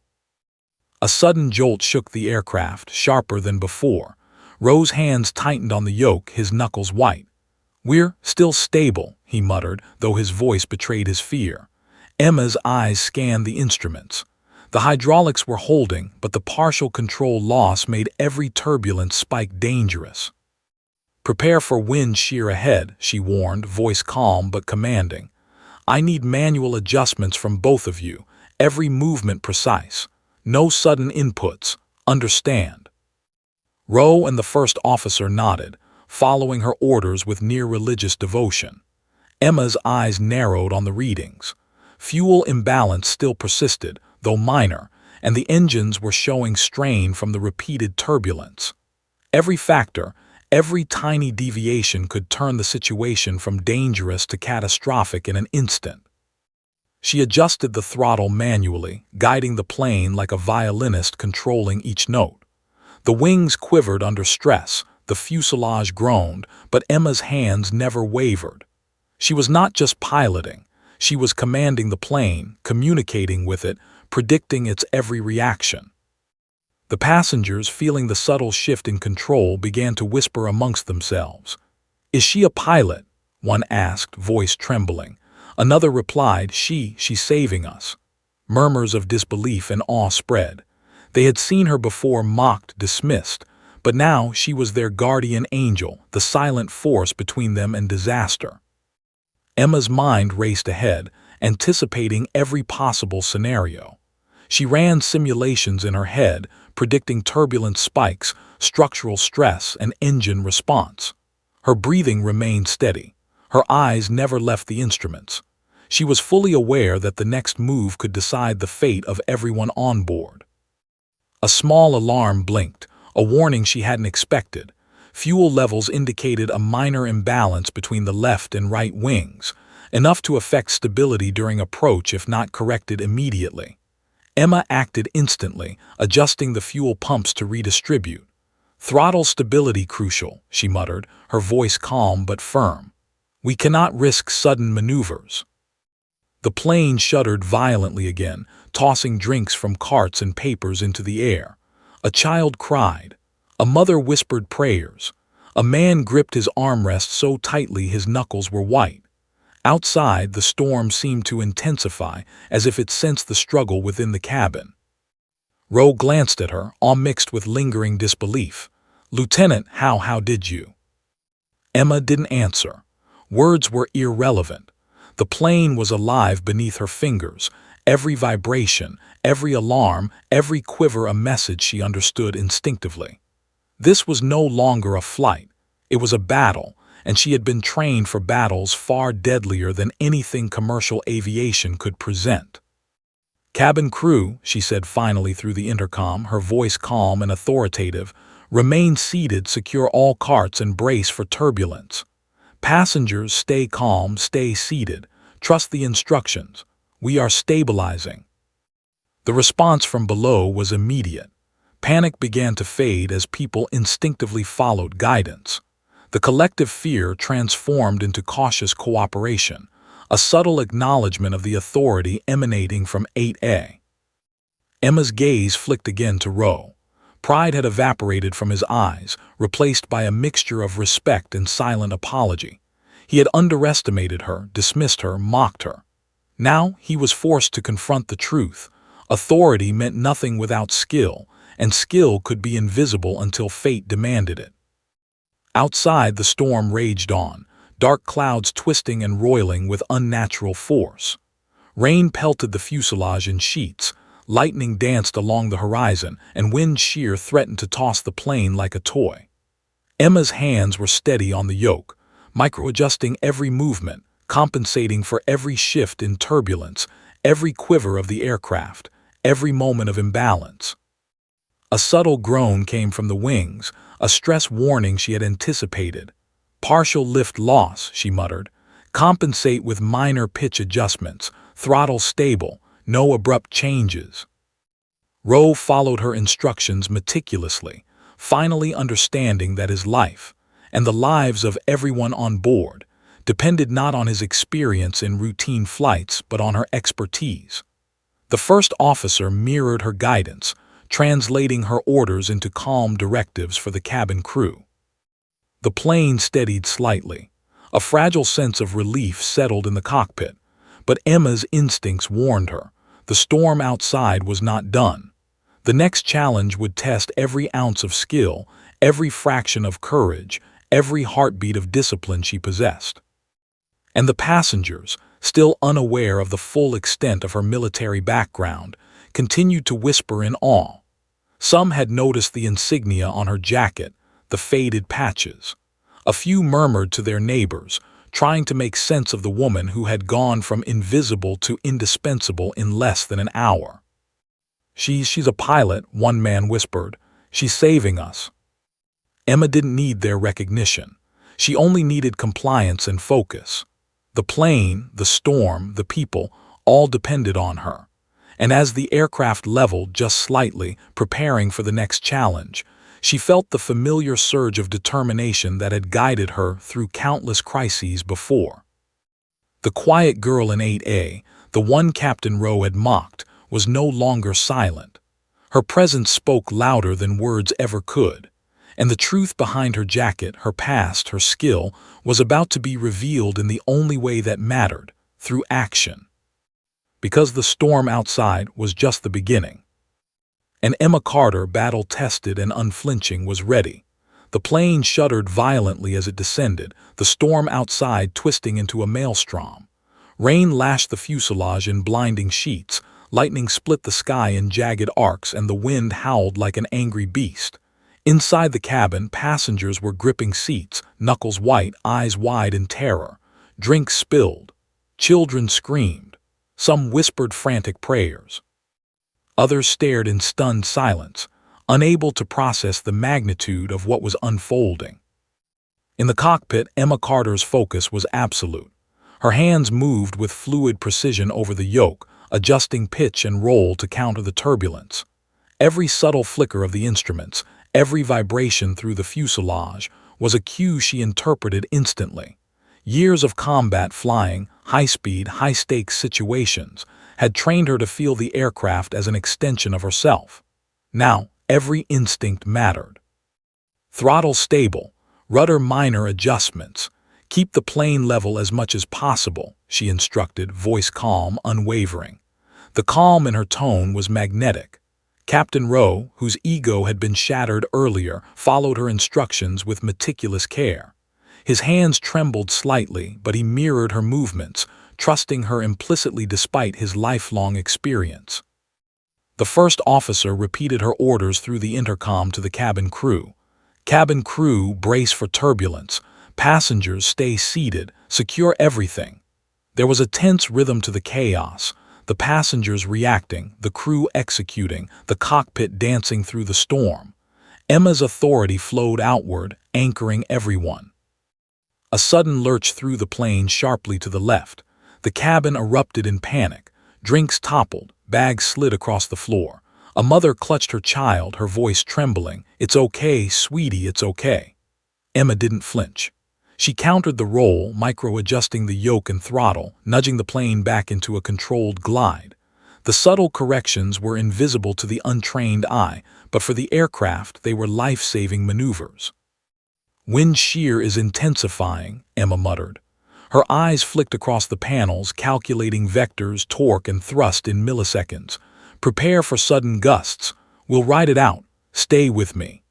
A sudden jolt shook the aircraft, sharper than before. Ro's hands tightened on the yoke, his knuckles white. "We're still stable," he muttered, though his voice betrayed his fear. Emma's eyes scanned the instruments. The hydraulics were holding, but the partial control loss made every turbulence spike dangerous. "Prepare for wind shear ahead," she warned, voice calm but commanding. "I need manual adjustments from both of you, every movement precise. No sudden inputs. Understand?" Ro and the first officer nodded, following her orders with near religious devotion. Emma's eyes narrowed on the readings. Fuel imbalance still persisted, though minor, and the engines were showing strain from the repeated turbulence. Every factor, every tiny deviation could turn the situation from dangerous to catastrophic in an instant. She adjusted the throttle manually, guiding the plane like a violinist controlling each note. The wings quivered under stress, the fuselage groaned, but Emma's hands never wavered. She was not just piloting, she was commanding the plane, communicating with it, predicting its every reaction. The passengers, feeling the subtle shift in control, began to whisper amongst themselves. "Is she a pilot?" one asked, voice trembling. Another replied, She's saving us." Murmurs of disbelief and awe spread. They had seen her before mocked, dismissed, but now she was their guardian angel, the silent force between them and disaster. Emma's mind raced ahead, anticipating every possible scenario. She ran simulations in her head, predicting turbulence spikes, structural stress, and engine response. Her breathing remained steady. Her eyes never left the instruments. She was fully aware that the next move could decide the fate of everyone on board. A small alarm blinked, a warning she hadn't expected. Fuel levels indicated a minor imbalance between the left and right wings, enough to affect stability during approach if not corrected immediately. Emma acted instantly, adjusting the fuel pumps to redistribute. "Throttle stability crucial," she muttered, her voice calm but firm. "We cannot risk sudden maneuvers." The plane shuddered violently again, tossing drinks from carts and papers into the air. A child cried. A mother whispered prayers. A man gripped his armrest so tightly his knuckles were white. Outside, the storm seemed to intensify, as if it sensed the struggle within the cabin. Rowe glanced at her, all mixed with lingering disbelief. "Lieutenant, how did you?" Emma didn't answer. Words were irrelevant. The plane was alive beneath her fingers, every vibration, every alarm, every quiver a message she understood instinctively. This was no longer a flight. It was a battle, and she had been trained for battles far deadlier than anything commercial aviation could present. "Cabin crew," she said finally through the intercom, her voice calm and authoritative, "remain seated, secure all carts, and brace for turbulence. Passengers, stay calm, stay seated. Trust the instructions. We are stabilizing." The response from below was immediate. Panic began to fade as people instinctively followed guidance. The collective fear transformed into cautious cooperation, a subtle acknowledgement of the authority emanating from 8A. Emma's gaze flicked again to Rowe. Pride had evaporated from his eyes, replaced by a mixture of respect and silent apology. He had underestimated her, dismissed her, mocked her. Now he was forced to confront the truth. Authority meant nothing without skill, and skill could be invisible until fate demanded it. Outside, the storm raged on, dark clouds twisting and roiling with unnatural force. Rain pelted the fuselage in sheets, lightning danced along the horizon, and wind shear threatened to toss the plane like a toy. Emma's hands were steady on the yoke, micro-adjusting every movement, compensating for every shift in turbulence, every quiver of the aircraft, every moment of imbalance. A subtle groan came from the wings, a stress warning she had anticipated. "Partial lift loss," she muttered. "Compensate with minor pitch adjustments, throttle stable, no abrupt changes." Rowe followed her instructions meticulously, finally understanding that his life, and the lives of everyone on board, depended not on his experience in routine flights but on her expertise. The first officer mirrored her guidance, translating her orders into calm directives for the cabin crew. The plane steadied slightly. A fragile sense of relief settled in the cockpit, but Emma's instincts warned her. The storm outside was not done. The next challenge would test every ounce of skill, every fraction of courage, every heartbeat of discipline she possessed. And the passengers, still unaware of the full extent of her military background, continued to whisper in awe. Some had noticed the insignia on her jacket, the faded patches. A few murmured to their neighbors, trying to make sense of the woman who had gone from invisible to indispensable in less than an hour. She's a pilot," one man whispered. "She's saving us." Emma didn't need their recognition. She only needed compliance and focus. The plane, the storm, the people, all depended on her. And as the aircraft leveled just slightly, preparing for the next challenge, she felt the familiar surge of determination that had guided her through countless crises before. The quiet girl in 8A, the one Captain Rowe had mocked, was no longer silent. Her presence spoke louder than words ever could. And the truth behind her jacket, her past, her skill, was about to be revealed in the only way that mattered, through action. Because the storm outside was just the beginning. And Emma Carter, battle-tested and unflinching, was ready. The plane shuddered violently as it descended, the storm outside twisting into a maelstrom. Rain lashed the fuselage in blinding sheets, lightning split the sky in jagged arcs, and the wind howled like an angry beast. Inside the cabin, passengers were gripping seats, knuckles white, eyes wide in terror. Drinks spilled. Children screamed. Some whispered frantic prayers. Others stared in stunned silence, unable to process the magnitude of what was unfolding. In the cockpit, Emma Carter's focus was absolute. Her hands moved with fluid precision over the yoke, adjusting pitch and roll to counter the turbulence. Every subtle flicker of the instruments, every vibration through the fuselage, was a cue she interpreted instantly. Years of combat flying, high-speed, high-stakes situations had trained her to feel the aircraft as an extension of herself. Now, every instinct mattered. Throttle stable, rudder minor adjustments. "Keep the plane level as much as possible," she instructed, voice calm, unwavering. The calm in her tone was magnetic. Captain Rowe, whose ego had been shattered earlier, followed her instructions with meticulous care. His hands trembled slightly, but he mirrored her movements, trusting her implicitly despite his lifelong experience. The first officer repeated her orders through the intercom to the cabin crew. "Cabin crew, brace for turbulence. Passengers, stay seated. Secure everything." There was a tense rhythm to the chaos. The passengers reacting, the crew executing, the cockpit dancing through the storm. Emma's authority flowed outward, anchoring everyone. A sudden lurch threw the plane sharply to the left. The cabin erupted in panic. Drinks toppled, bags slid across the floor. A mother clutched her child, her voice trembling. "It's okay, sweetie, it's okay." Emma didn't flinch. She countered the roll, micro-adjusting the yoke and throttle, nudging the plane back into a controlled glide. The subtle corrections were invisible to the untrained eye, but for the aircraft they were life-saving maneuvers. "Wind shear is intensifying," Emma muttered. Her eyes flicked across the panels, calculating vectors, torque, and thrust in milliseconds. "Prepare for sudden gusts. We'll ride it out. Stay with me."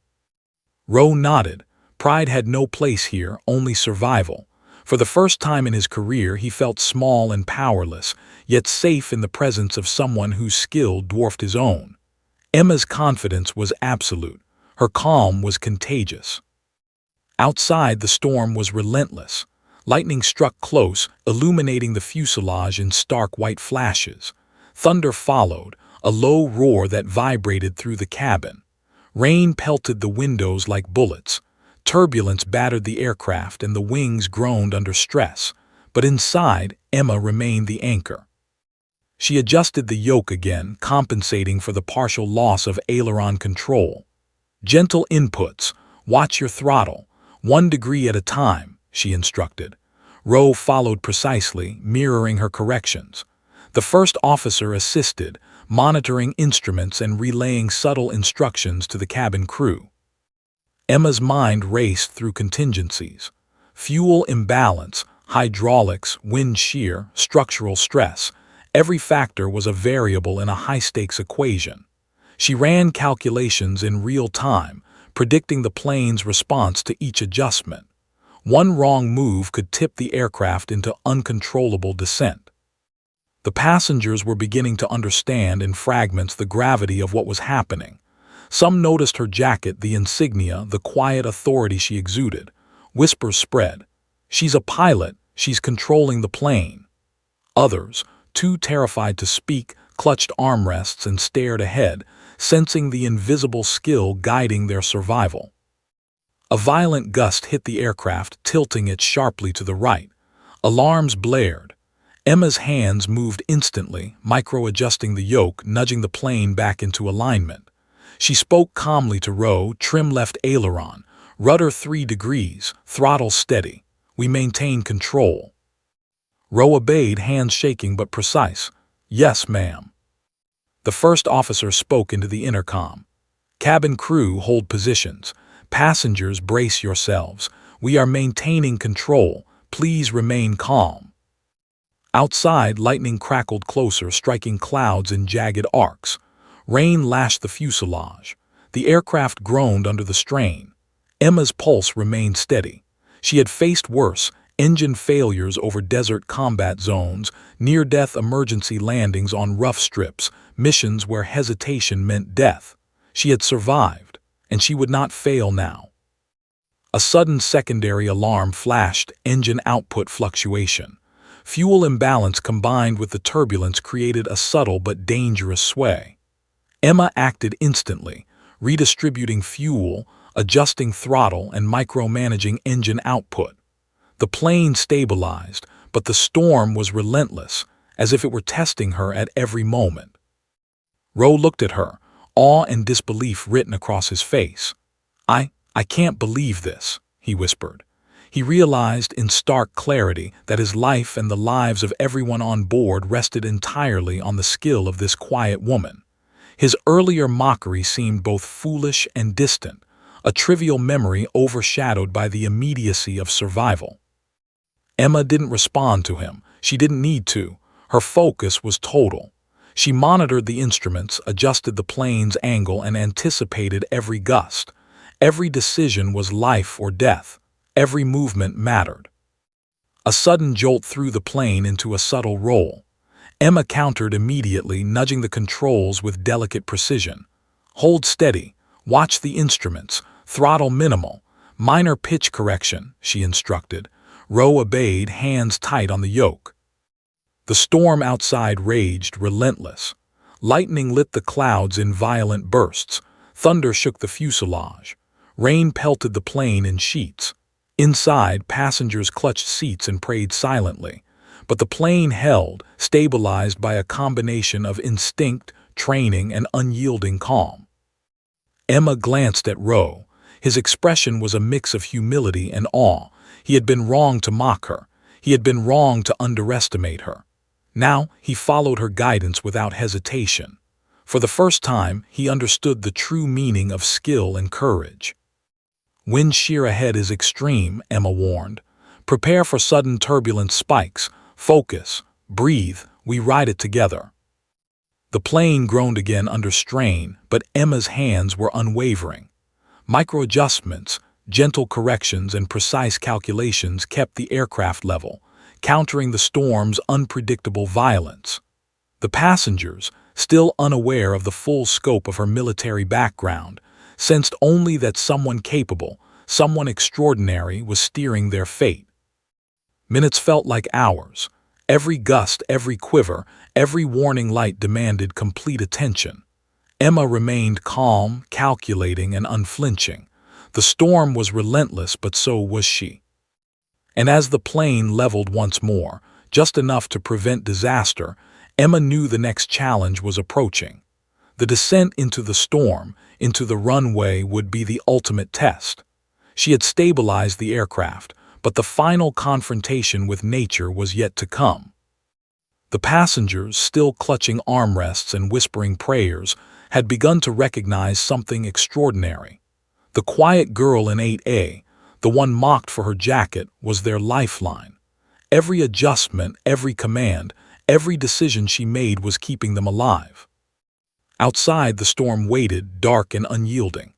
Rowe nodded. Pride had no place here, only survival. For the first time in his career, he felt small and powerless, yet safe in the presence of someone whose skill dwarfed his own. Emma's confidence was absolute. Her calm was contagious. Outside, the storm was relentless. Lightning struck close, illuminating the fuselage in stark white flashes. Thunder followed, a low roar that vibrated through the cabin. Rain pelted the windows like bullets. Turbulence battered the aircraft and the wings groaned under stress. But inside, Emma remained the anchor. She adjusted the yoke again, compensating for the partial loss of aileron control. "Gentle inputs. Watch your throttle. 1 degree at a time," she instructed. Rowe followed precisely, mirroring her corrections. The first officer assisted, monitoring instruments and relaying subtle instructions to the cabin crew. Emma's mind raced through contingencies. Fuel imbalance, hydraulics, wind shear, structural stress. Every factor was a variable in a high-stakes equation. She ran calculations in real time, predicting the plane's response to each adjustment. One wrong move could tip the aircraft into uncontrollable descent. The passengers were beginning to understand in fragments the gravity of what was happening. Some noticed her jacket, the insignia, the quiet authority she exuded. Whispers spread. "She's a pilot. She's controlling the plane. Others, too terrified to speak, clutched armrests and stared ahead, sensing the invisible skill guiding their survival. A violent gust hit the aircraft, tilting it sharply to the right. Alarms blared. Emma's hands moved instantly, micro-adjusting the yoke, nudging the plane back into alignment. She spoke calmly to Roe, trim left aileron, rudder 3 degrees, throttle steady. We maintain control. Roe obeyed, hands shaking but precise. Yes, ma'am. The first officer spoke into the intercom. Cabin crew, hold positions. Passengers, brace yourselves. We are maintaining control. Please remain calm. Outside, lightning crackled closer, striking clouds in jagged arcs. Rain lashed the fuselage. The aircraft groaned under the strain. Emma's pulse remained steady. She had faced worse: engine failures over desert combat zones, near-death emergency landings on rough strips, missions where hesitation meant death. She had survived, and she would not fail now. A sudden secondary alarm flashed: engine output fluctuation. Fuel imbalance combined with the turbulence created a subtle but dangerous sway. Emma acted instantly, redistributing fuel, adjusting throttle, and micromanaging engine output. The plane stabilized, but the storm was relentless, as if it were testing her at every moment. Roe looked at her, awe and disbelief written across his face. I can't believe this," he whispered. He realized in stark clarity that his life and the lives of everyone on board rested entirely on the skill of this quiet woman. His earlier mockery seemed both foolish and distant, a trivial memory overshadowed by the immediacy of survival. Emma didn't respond to him. She didn't need to. Her focus was total. She monitored the instruments, adjusted the plane's angle, and anticipated every gust. Every decision was life or death. Every movement mattered. A sudden jolt threw the plane into a subtle roll. Emma countered immediately, nudging the controls with delicate precision. "Hold steady. Watch the instruments. Throttle minimal. Minor pitch correction," she instructed. Roe obeyed, hands tight on the yoke. The storm outside raged, relentless. Lightning lit the clouds in violent bursts. Thunder shook the fuselage. Rain pelted the plane in sheets. Inside, passengers clutched seats and prayed silently. But the plane held, stabilized by a combination of instinct, training, and unyielding calm. Emma glanced at Roe. His expression was a mix of humility and awe. He had been wrong to mock her. He had been wrong to underestimate her. Now he followed her guidance without hesitation. For the first time, he understood the true meaning of skill and courage. "Wind shear ahead is extreme," Emma warned. "Prepare for sudden turbulence spikes. Focus. Breathe. We ride it together." The plane groaned again under strain, but Emma's hands were unwavering. Micro-adjustments, gentle corrections, and precise calculations kept the aircraft level, countering the storm's unpredictable violence. The passengers, still unaware of the full scope of her military background, sensed only that someone capable, someone extraordinary was steering their fate. Minutes felt like hours. Every gust, every quiver, every warning light demanded complete attention. Emma remained calm, calculating, and unflinching. The storm was relentless, but so was she. And as the plane leveled once more, just enough to prevent disaster, Emma knew the next challenge was approaching. The descent into the storm, into the runway, would be the ultimate test. She had stabilized the aircraft, but the final confrontation with nature was yet to come. The passengers, still clutching armrests and whispering prayers, had begun to recognize something extraordinary. The quiet girl in 8A, the one mocked for her jacket, was their lifeline. Every adjustment, every command, every decision she made was keeping them alive. Outside, the storm waited, dark and unyielding.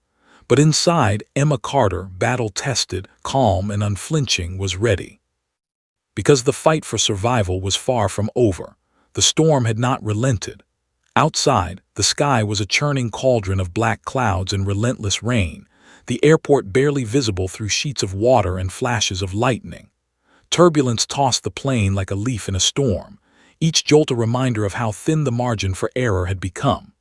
But inside, Emma Carter, battle-tested, calm and unflinching, was ready. Because the fight for survival was far from over. The storm had not relented. Outside, the sky was a churning cauldron of black clouds and relentless rain, the airport barely visible through sheets of water and flashes of lightning. Turbulence tossed the plane like a leaf in a storm, each jolt a reminder of how thin the margin for error had become.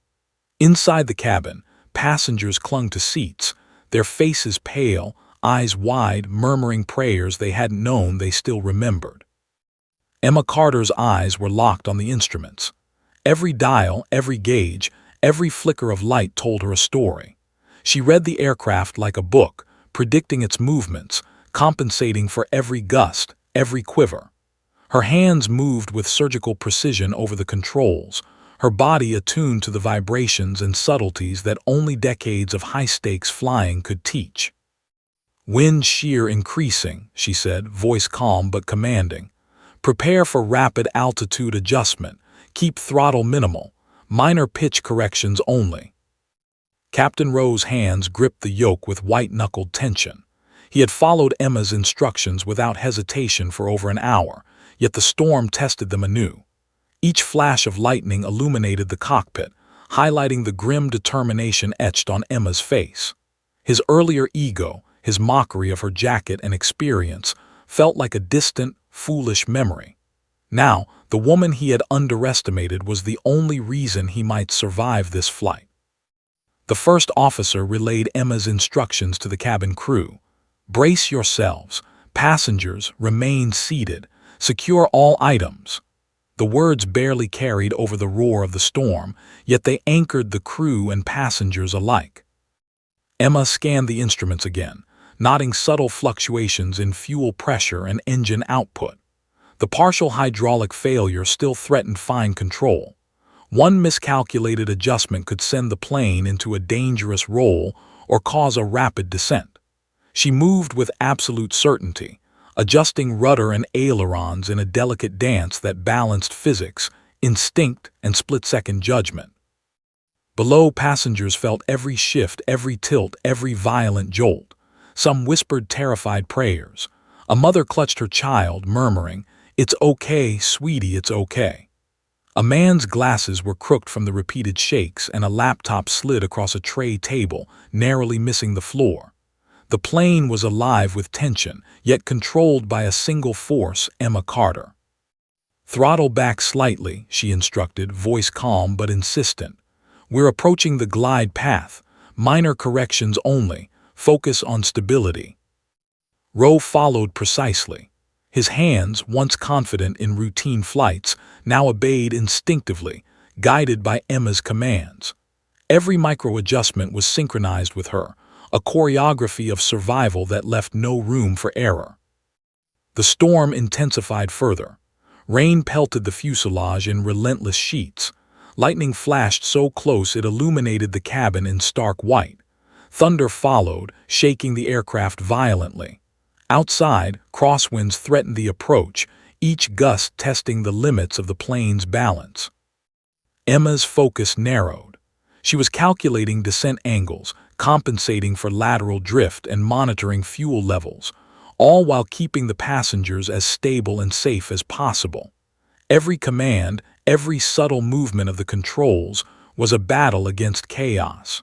Inside the cabin, passengers clung to seats, their faces pale, eyes wide, murmuring prayers they hadn't known they still remembered. Emma Carter's eyes were locked on the instruments. Every dial, every gauge, every flicker of light told her a story. She read the aircraft like a book, predicting its movements, compensating for every gust, every quiver. Her hands moved with surgical precision over the controls, her body attuned to the vibrations and subtleties that only decades of high-stakes flying could teach. "Wind shear increasing," she said, voice calm but commanding. "Prepare for rapid altitude adjustment. Keep throttle minimal. Minor pitch corrections only." Captain Rowe's hands gripped the yoke with white-knuckled tension. He had followed Emma's instructions without hesitation for over an hour, yet the storm tested them anew. Each flash of lightning illuminated the cockpit, highlighting the grim determination etched on Emma's face. His earlier ego, his mockery of her jacket and experience, felt like a distant, foolish memory. Now, the woman he had underestimated was the only reason he might survive this flight. The first officer relayed Emma's instructions to the cabin crew. "Brace yourselves. Passengers, remain seated. Secure all items." The words barely carried over the roar of the storm, yet they anchored the crew and passengers alike. Emma scanned the instruments again, noting subtle fluctuations in fuel pressure and engine output. The partial hydraulic failure still threatened fine control. One miscalculated adjustment could send the plane into a dangerous roll or cause a rapid descent. She moved with absolute certainty, adjusting rudder and ailerons in a delicate dance that balanced physics, instinct, and split-second judgment. Below, passengers felt every shift, every tilt, every violent jolt. Some whispered terrified prayers. A mother clutched her child, murmuring, "It's okay, sweetie, it's okay." A man's glasses were crooked from the repeated shakes, and a laptop slid across a tray table, narrowly missing the floor. The plane was alive with tension, yet controlled by a single force, Emma Carter. "Throttle back slightly," she instructed, voice calm but insistent. "We're approaching the glide path. Minor corrections only. Focus on stability." Rowe followed precisely. His hands, once confident in routine flights, now obeyed instinctively, guided by Emma's commands. Every micro-adjustment was synchronized with her, a choreography of survival that left no room for error. The storm intensified further. Rain pelted the fuselage in relentless sheets. Lightning flashed so close it illuminated the cabin in stark white. Thunder followed, shaking the aircraft violently. Outside, crosswinds threatened the approach, each gust testing the limits of the plane's balance. Emma's focus narrowed. She was calculating descent angles, compensating for lateral drift, and monitoring fuel levels, all while keeping the passengers as stable and safe as possible. Every command, every subtle movement of the controls was a battle against chaos.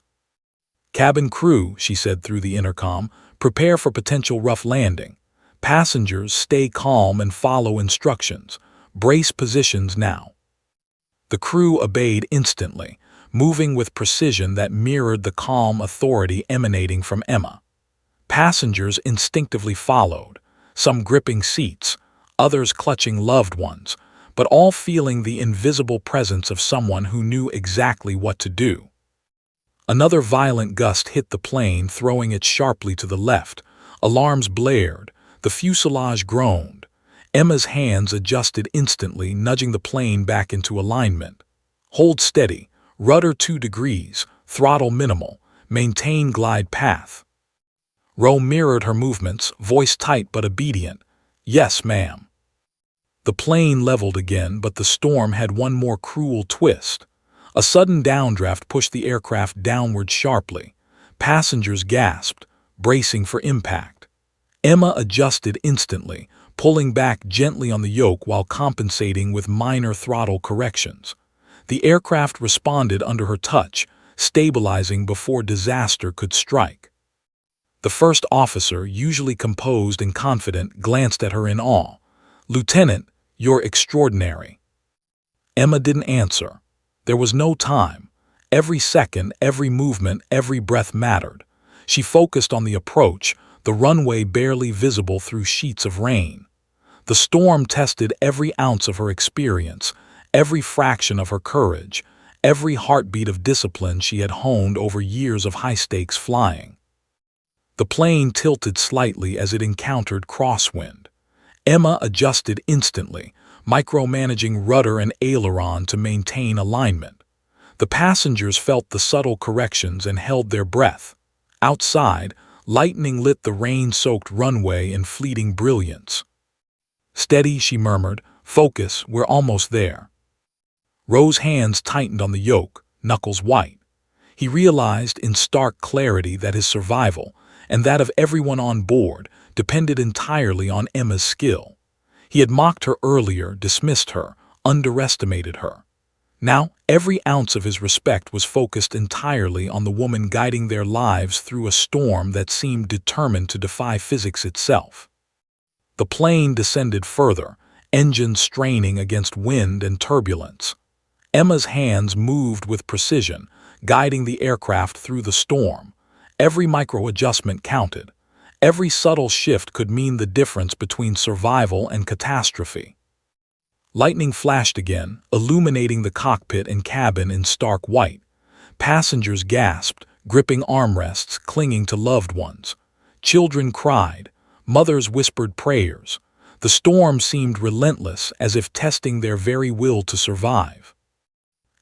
"Cabin crew," she said through the intercom, "prepare for potential rough landing. Passengers, stay calm and follow instructions. Brace positions now." The crew obeyed instantly, moving with precision that mirrored the calm authority emanating from Emma. Passengers instinctively followed, some gripping seats, others clutching loved ones, but all feeling the invisible presence of someone who knew exactly what to do. Another violent gust hit the plane, throwing it sharply to the left. Alarms blared, the fuselage groaned. Emma's hands adjusted instantly, nudging the plane back into alignment. "Hold steady. Rudder 2 degrees, throttle minimal, maintain glide path." Rowe mirrored her movements, voice tight but obedient. "Yes, ma'am." The plane leveled again, but the storm had one more cruel twist. A sudden downdraft pushed the aircraft downward sharply. Passengers gasped, bracing for impact. Emma adjusted instantly, pulling back gently on the yoke while compensating with minor throttle corrections. The aircraft responded under her touch, stabilizing before disaster could strike. The first officer, usually composed and confident, glanced at her in awe. "Lieutenant, you're extraordinary." Emma didn't answer. There was no time. Every second, every movement, every breath mattered. She focused on the approach, the runway barely visible through sheets of rain. The storm tested every ounce of her experience, every fraction of her courage, every heartbeat of discipline she had honed over years of high-stakes flying. The plane tilted slightly as it encountered crosswind. Emma adjusted instantly, micromanaging rudder and aileron to maintain alignment. The passengers felt the subtle corrections and held their breath. Outside, lightning lit the rain-soaked runway in fleeting brilliance. "Steady," she murmured. "Focus, we're almost there." Roe's hands tightened on the yoke, knuckles white. He realized in stark clarity that his survival, and that of everyone on board, depended entirely on Emma's skill. He had mocked her earlier, dismissed her, underestimated her. Now, every ounce of his respect was focused entirely on the woman guiding their lives through a storm that seemed determined to defy physics itself. The plane descended further, engines straining against wind and turbulence. Emma's hands moved with precision, guiding the aircraft through the storm. Every micro-adjustment counted. Every subtle shift could mean the difference between survival and catastrophe. Lightning flashed again, illuminating the cockpit and cabin in stark white. Passengers gasped, gripping armrests, clinging to loved ones. Children cried. Mothers whispered prayers. The storm seemed relentless, as if testing their very will to survive.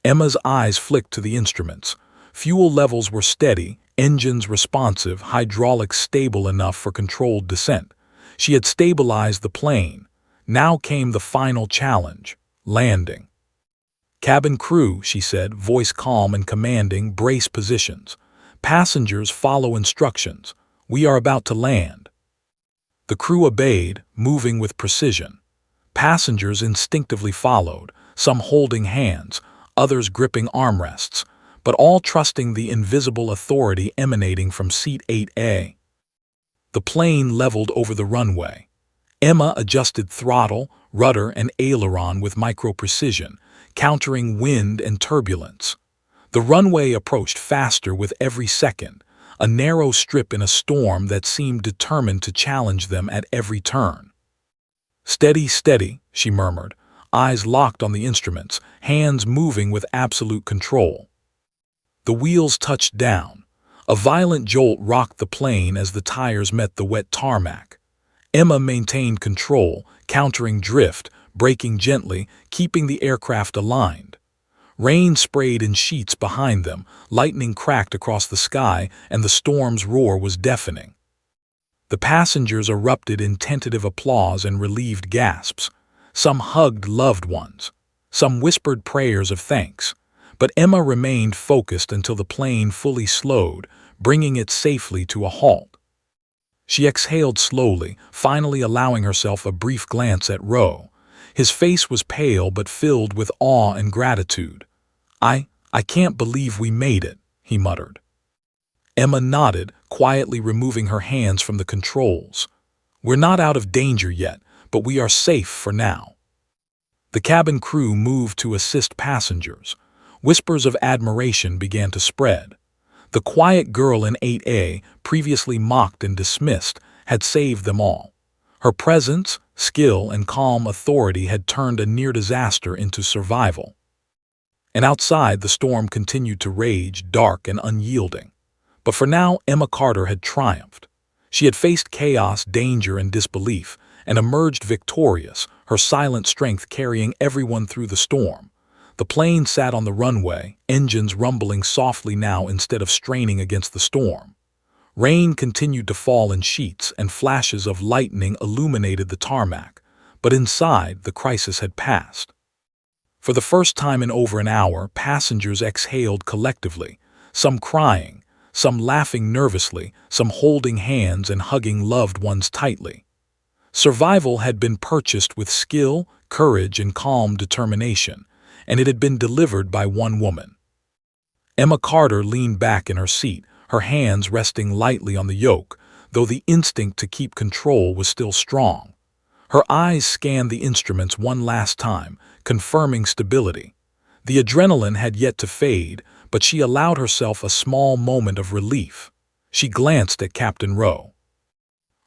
Emma's eyes flicked to the instruments. Fuel levels were steady, engines responsive, hydraulics stable enough for controlled descent. She had stabilized the plane. Now came the final challenge: landing. "Cabin crew," she said, voice calm and commanding, "brace positions. Passengers, follow instructions. We are about to land." The crew obeyed, moving with precision. Passengers instinctively followed, some holding hands, others gripping armrests, but all trusting the invisible authority emanating from Seat 8A. The plane leveled over the runway. Emma adjusted throttle, rudder, and aileron with micro-precision, countering wind and turbulence. The runway approached faster with every second, a narrow strip in a storm that seemed determined to challenge them at every turn. "Steady, steady," she murmured, eyes locked on the instruments, hands moving with absolute control. The wheels touched down. A violent jolt rocked the plane as the tires met the wet tarmac. Emma maintained control, countering drift, braking gently, keeping the aircraft aligned. Rain sprayed in sheets behind them, lightning cracked across the sky, and the storm's roar was deafening. The passengers erupted in tentative applause and relieved gasps. Some hugged loved ones. Some whispered prayers of thanks. But Emma remained focused until the plane fully slowed, bringing it safely to a halt. She exhaled slowly, finally allowing herself a brief glance at Roe. His face was pale but filled with awe and gratitude. I can't believe we made it," he muttered. Emma nodded, quietly removing her hands from the controls. "We're not out of danger yet, but we are safe for now." The cabin crew moved to assist passengers. Whispers of admiration began to spread. The quiet girl in 8A, previously mocked and dismissed, had saved them all. Her presence, skill, and calm authority had turned a near disaster into survival. And outside, the storm continued to rage, dark and unyielding. But for now, Emma Carter had triumphed. She had faced chaos, danger, and disbelief, and emerged victorious, her silent strength carrying everyone through the storm. The plane sat on the runway, engines rumbling softly now instead of straining against the storm. Rain continued to fall in sheets, and flashes of lightning illuminated the tarmac, but inside, the crisis had passed. For the first time in over an hour, passengers exhaled collectively, some crying, some laughing nervously, some holding hands and hugging loved ones tightly. Survival had been purchased with skill, courage, and calm determination, and it had been delivered by one woman. Emma Carter leaned back in her seat, her hands resting lightly on the yoke, though the instinct to keep control was still strong. Her eyes scanned the instruments one last time, confirming stability. The adrenaline had yet to fade, but she allowed herself a small moment of relief. She glanced at Captain Rowe.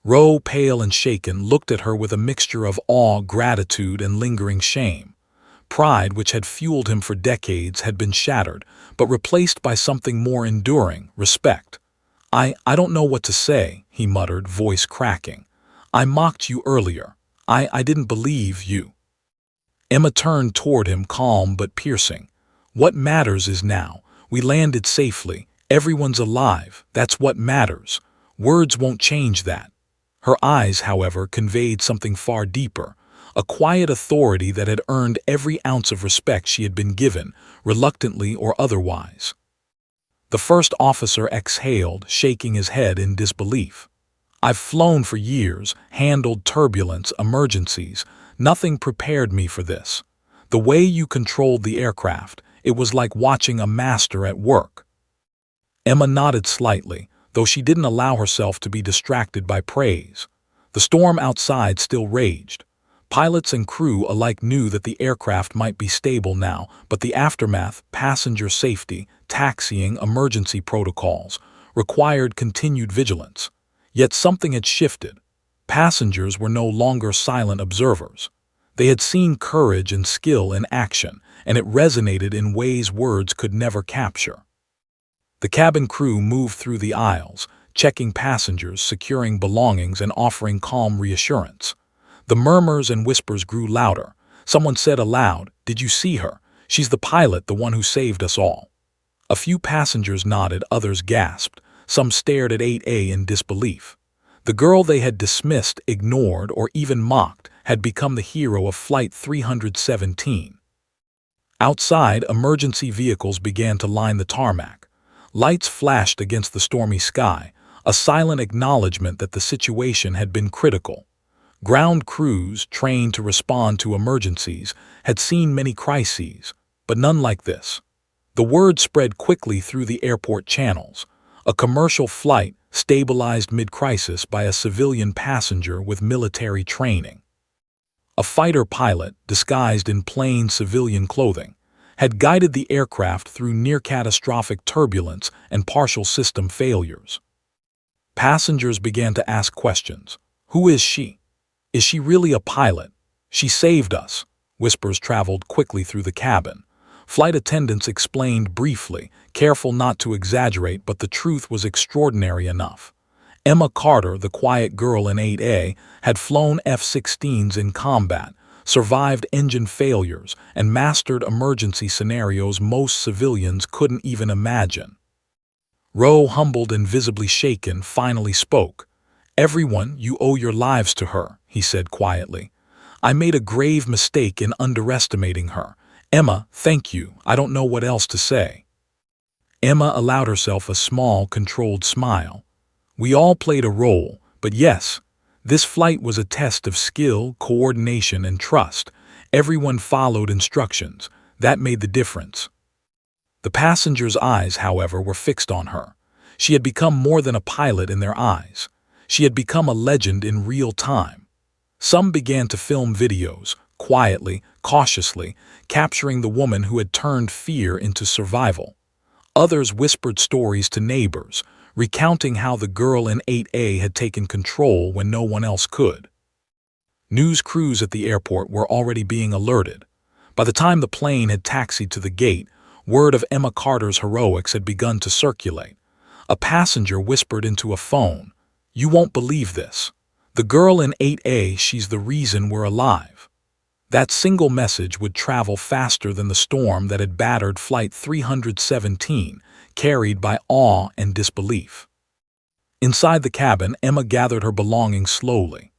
Rowe, pale and shaken, looked at her with a mixture of awe, gratitude, and lingering shame. Pride, which had fueled him for decades, had been shattered, but replaced by something more enduring, respect. I don't know what to say," he muttered, voice cracking. "I mocked you earlier. I didn't believe you." Emma turned toward him, calm but piercing. "What matters is now. We landed safely. Everyone's alive. That's what matters. Words won't change that." Her eyes, however, conveyed something far deeper, a quiet authority that had earned every ounce of respect she had been given, reluctantly or otherwise. The first officer exhaled, shaking his head in disbelief. "I've flown for years, handled turbulence, emergencies. Nothing prepared me for this. The way you controlled the aircraft, it was like watching a master at work." Emma nodded slightly, though she didn't allow herself to be distracted by praise. The storm outside still raged. Pilots and crew alike knew that the aircraft might be stable now, but the aftermath, passenger safety, taxiing, emergency protocols, required continued vigilance. Yet something had shifted. Passengers were no longer silent observers. They had seen courage and skill in action, and it resonated in ways words could never capture. The cabin crew moved through the aisles, checking passengers, securing belongings, and offering calm reassurance. The murmurs and whispers grew louder. Someone said aloud, "Did you see her? She's the pilot, the one who saved us all." A few passengers nodded, others gasped. Some stared at 8A in disbelief. The girl they had dismissed, ignored, or even mocked had become the hero of Flight 317. Outside, emergency vehicles began to line the tarmac. Lights flashed against the stormy sky, a silent acknowledgement that the situation had been critical. Ground crews, trained to respond to emergencies, had seen many crises, but none like this. The word spread quickly through the airport channels. A commercial flight stabilized mid-crisis by a civilian passenger with military training. A fighter pilot, disguised in plain civilian clothing, had guided the aircraft through near-catastrophic turbulence and partial system failures. Passengers began to ask questions. Who is she? Is she really a pilot? She saved us. Whispers traveled quickly through the cabin. Flight attendants explained briefly, careful not to exaggerate, but the truth was extraordinary enough. Emma Carter, the quiet girl in 8A, had flown F-16s in combat, survived engine failures, and mastered emergency scenarios most civilians couldn't even imagine. Rowe, humbled and visibly shaken, finally spoke. "Everyone, you owe your lives to her," he said quietly. "I made a grave mistake in underestimating her. Emma, thank you. I don't know what else to say." Emma allowed herself a small, controlled smile. "We all played a role, but yes, this flight was a test of skill, coordination, and trust. Everyone followed instructions. That made the difference." The passengers' eyes, however, were fixed on her. She had become more than a pilot in their eyes. She had become a legend in real time. Some began to film videos, quietly, cautiously, capturing the woman who had turned fear into survival. Others whispered stories to neighbors, recounting how the girl in 8A had taken control when no one else could. News crews at the airport were already being alerted. By the time the plane had taxied to the gate, word of Emma Carter's heroics had begun to circulate. A passenger whispered into a phone, "You won't believe this. The girl in 8A, she's the reason we're alive." That single message would travel faster than the storm that had battered Flight 317, carried by awe and disbelief. Inside the cabin, Emma gathered her belongings slowly.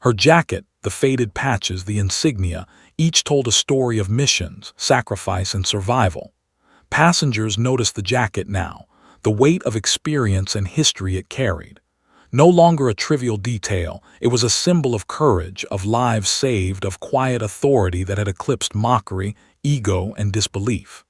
Her jacket, the faded patches, the insignia, each told a story of missions, sacrifice, and survival. Passengers noticed the jacket now, the weight of experience and history it carried. No longer a trivial detail, it was a symbol of courage, of lives saved, of quiet authority that had eclipsed mockery, ego, and disbelief.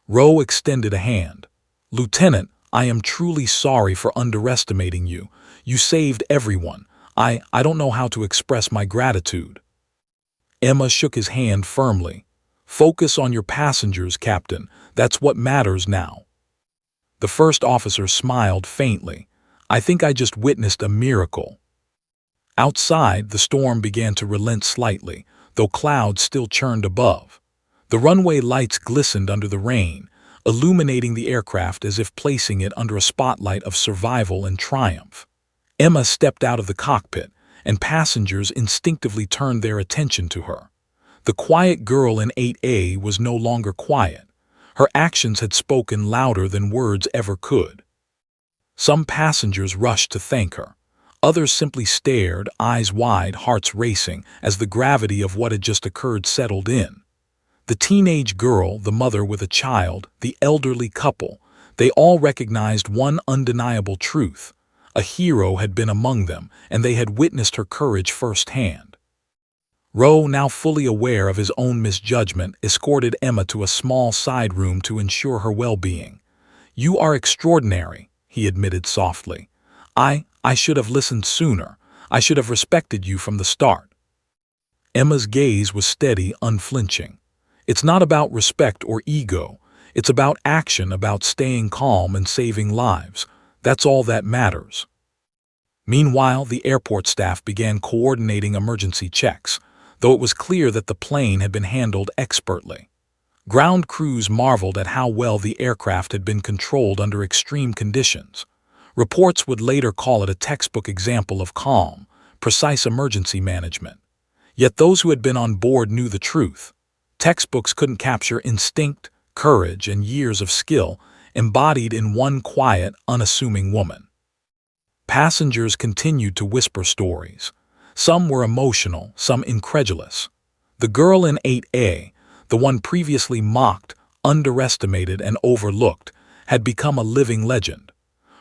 Rowe extended a hand. "Lieutenant, I am truly sorry for underestimating you. You saved everyone. I don't know how to express my gratitude." Emma shook his hand firmly. "Focus on your passengers, Captain. That's what matters now." The first officer smiled faintly. "I think I just witnessed a miracle." Outside, the storm began to relent slightly, though clouds still churned above. The runway lights glistened under the rain, illuminating the aircraft as if placing it under a spotlight of survival and triumph. Emma stepped out of the cockpit, and passengers instinctively turned their attention to her. The quiet girl in 8A was no longer quiet. Her actions had spoken louder than words ever could. Some passengers rushed to thank her. Others simply stared, eyes wide, hearts racing, as the gravity of what had just occurred settled in. The teenage girl, the mother with a child, the elderly couple, they all recognized one undeniable truth. A hero had been among them, and they had witnessed her courage firsthand. Rowe, now fully aware of his own misjudgment, escorted Emma to a small side room to ensure her well-being. "You are extraordinary," he admitted softly. I should have listened sooner. I should have respected you from the start." Emma's gaze was steady, unflinching. "It's not about respect or ego. It's about action, about staying calm and saving lives. That's all that matters." Meanwhile, the airport staff began coordinating emergency checks, though it was clear that the plane had been handled expertly. Ground crews marveled at how well the aircraft had been controlled under extreme conditions. Reports would later call it a textbook example of calm, precise emergency management. Yet those who had been on board knew the truth. Textbooks couldn't capture instinct, courage, and years of skill embodied in one quiet, unassuming woman. Passengers continued to whisper stories. Some were emotional, some incredulous. The girl in 8A, the one previously mocked, underestimated, and overlooked, had become a living legend.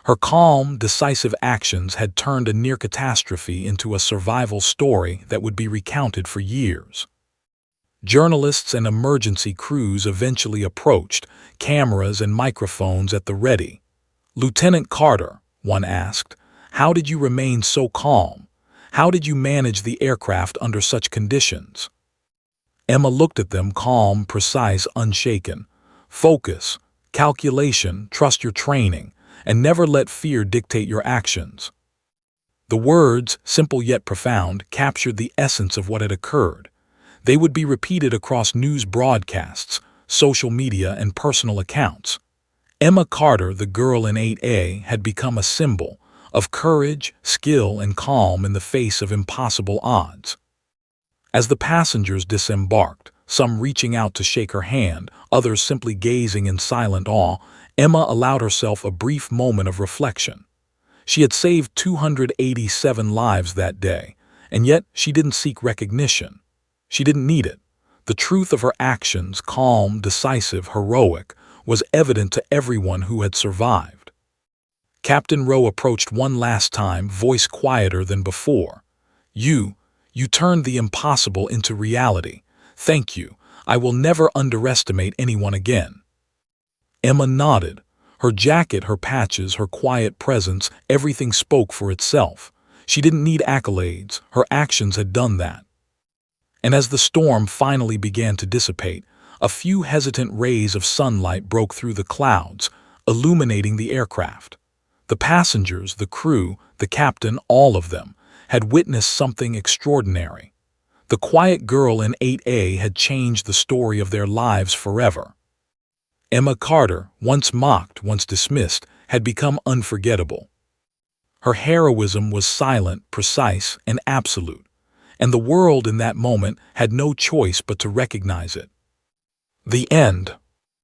Her calm, decisive actions had turned a near catastrophe into a survival story that would be recounted for years. Journalists and emergency crews eventually approached, cameras and microphones at the ready. "Lieutenant Carter," one asked, "how did you remain so calm? How did you manage the aircraft under such conditions?" Emma looked at them, calm, precise, unshaken. "Focus, calculation, trust your training, and never let fear dictate your actions." The words, simple yet profound, captured the essence of what had occurred. They would be repeated across news broadcasts, social media, and personal accounts. Emma Carter, the girl in 8A, had become a symbol of courage, skill, and calm in the face of impossible odds. As the passengers disembarked, some reaching out to shake her hand, others simply gazing in silent awe, Emma allowed herself a brief moment of reflection. She had saved 287 lives that day, and yet she didn't seek recognition. She didn't need it. The truth of her actions, calm, decisive, heroic, was evident to everyone who had survived. Captain Rowe approached one last time, voice quieter than before. You turned the impossible into reality. Thank you. I will never underestimate anyone again." Emma nodded. Her jacket, her patches, her quiet presence, everything spoke for itself. She didn't need accolades. Her actions had done that. And as the storm finally began to dissipate, a few hesitant rays of sunlight broke through the clouds, illuminating the aircraft. The passengers, the crew, the captain, all of them, had witnessed something extraordinary. The quiet girl in 8A had changed the story of their lives forever. Emma Carter, once mocked, once dismissed, had become unforgettable. Her heroism was silent, precise, and absolute, and the world in that moment had no choice but to recognize it. The end.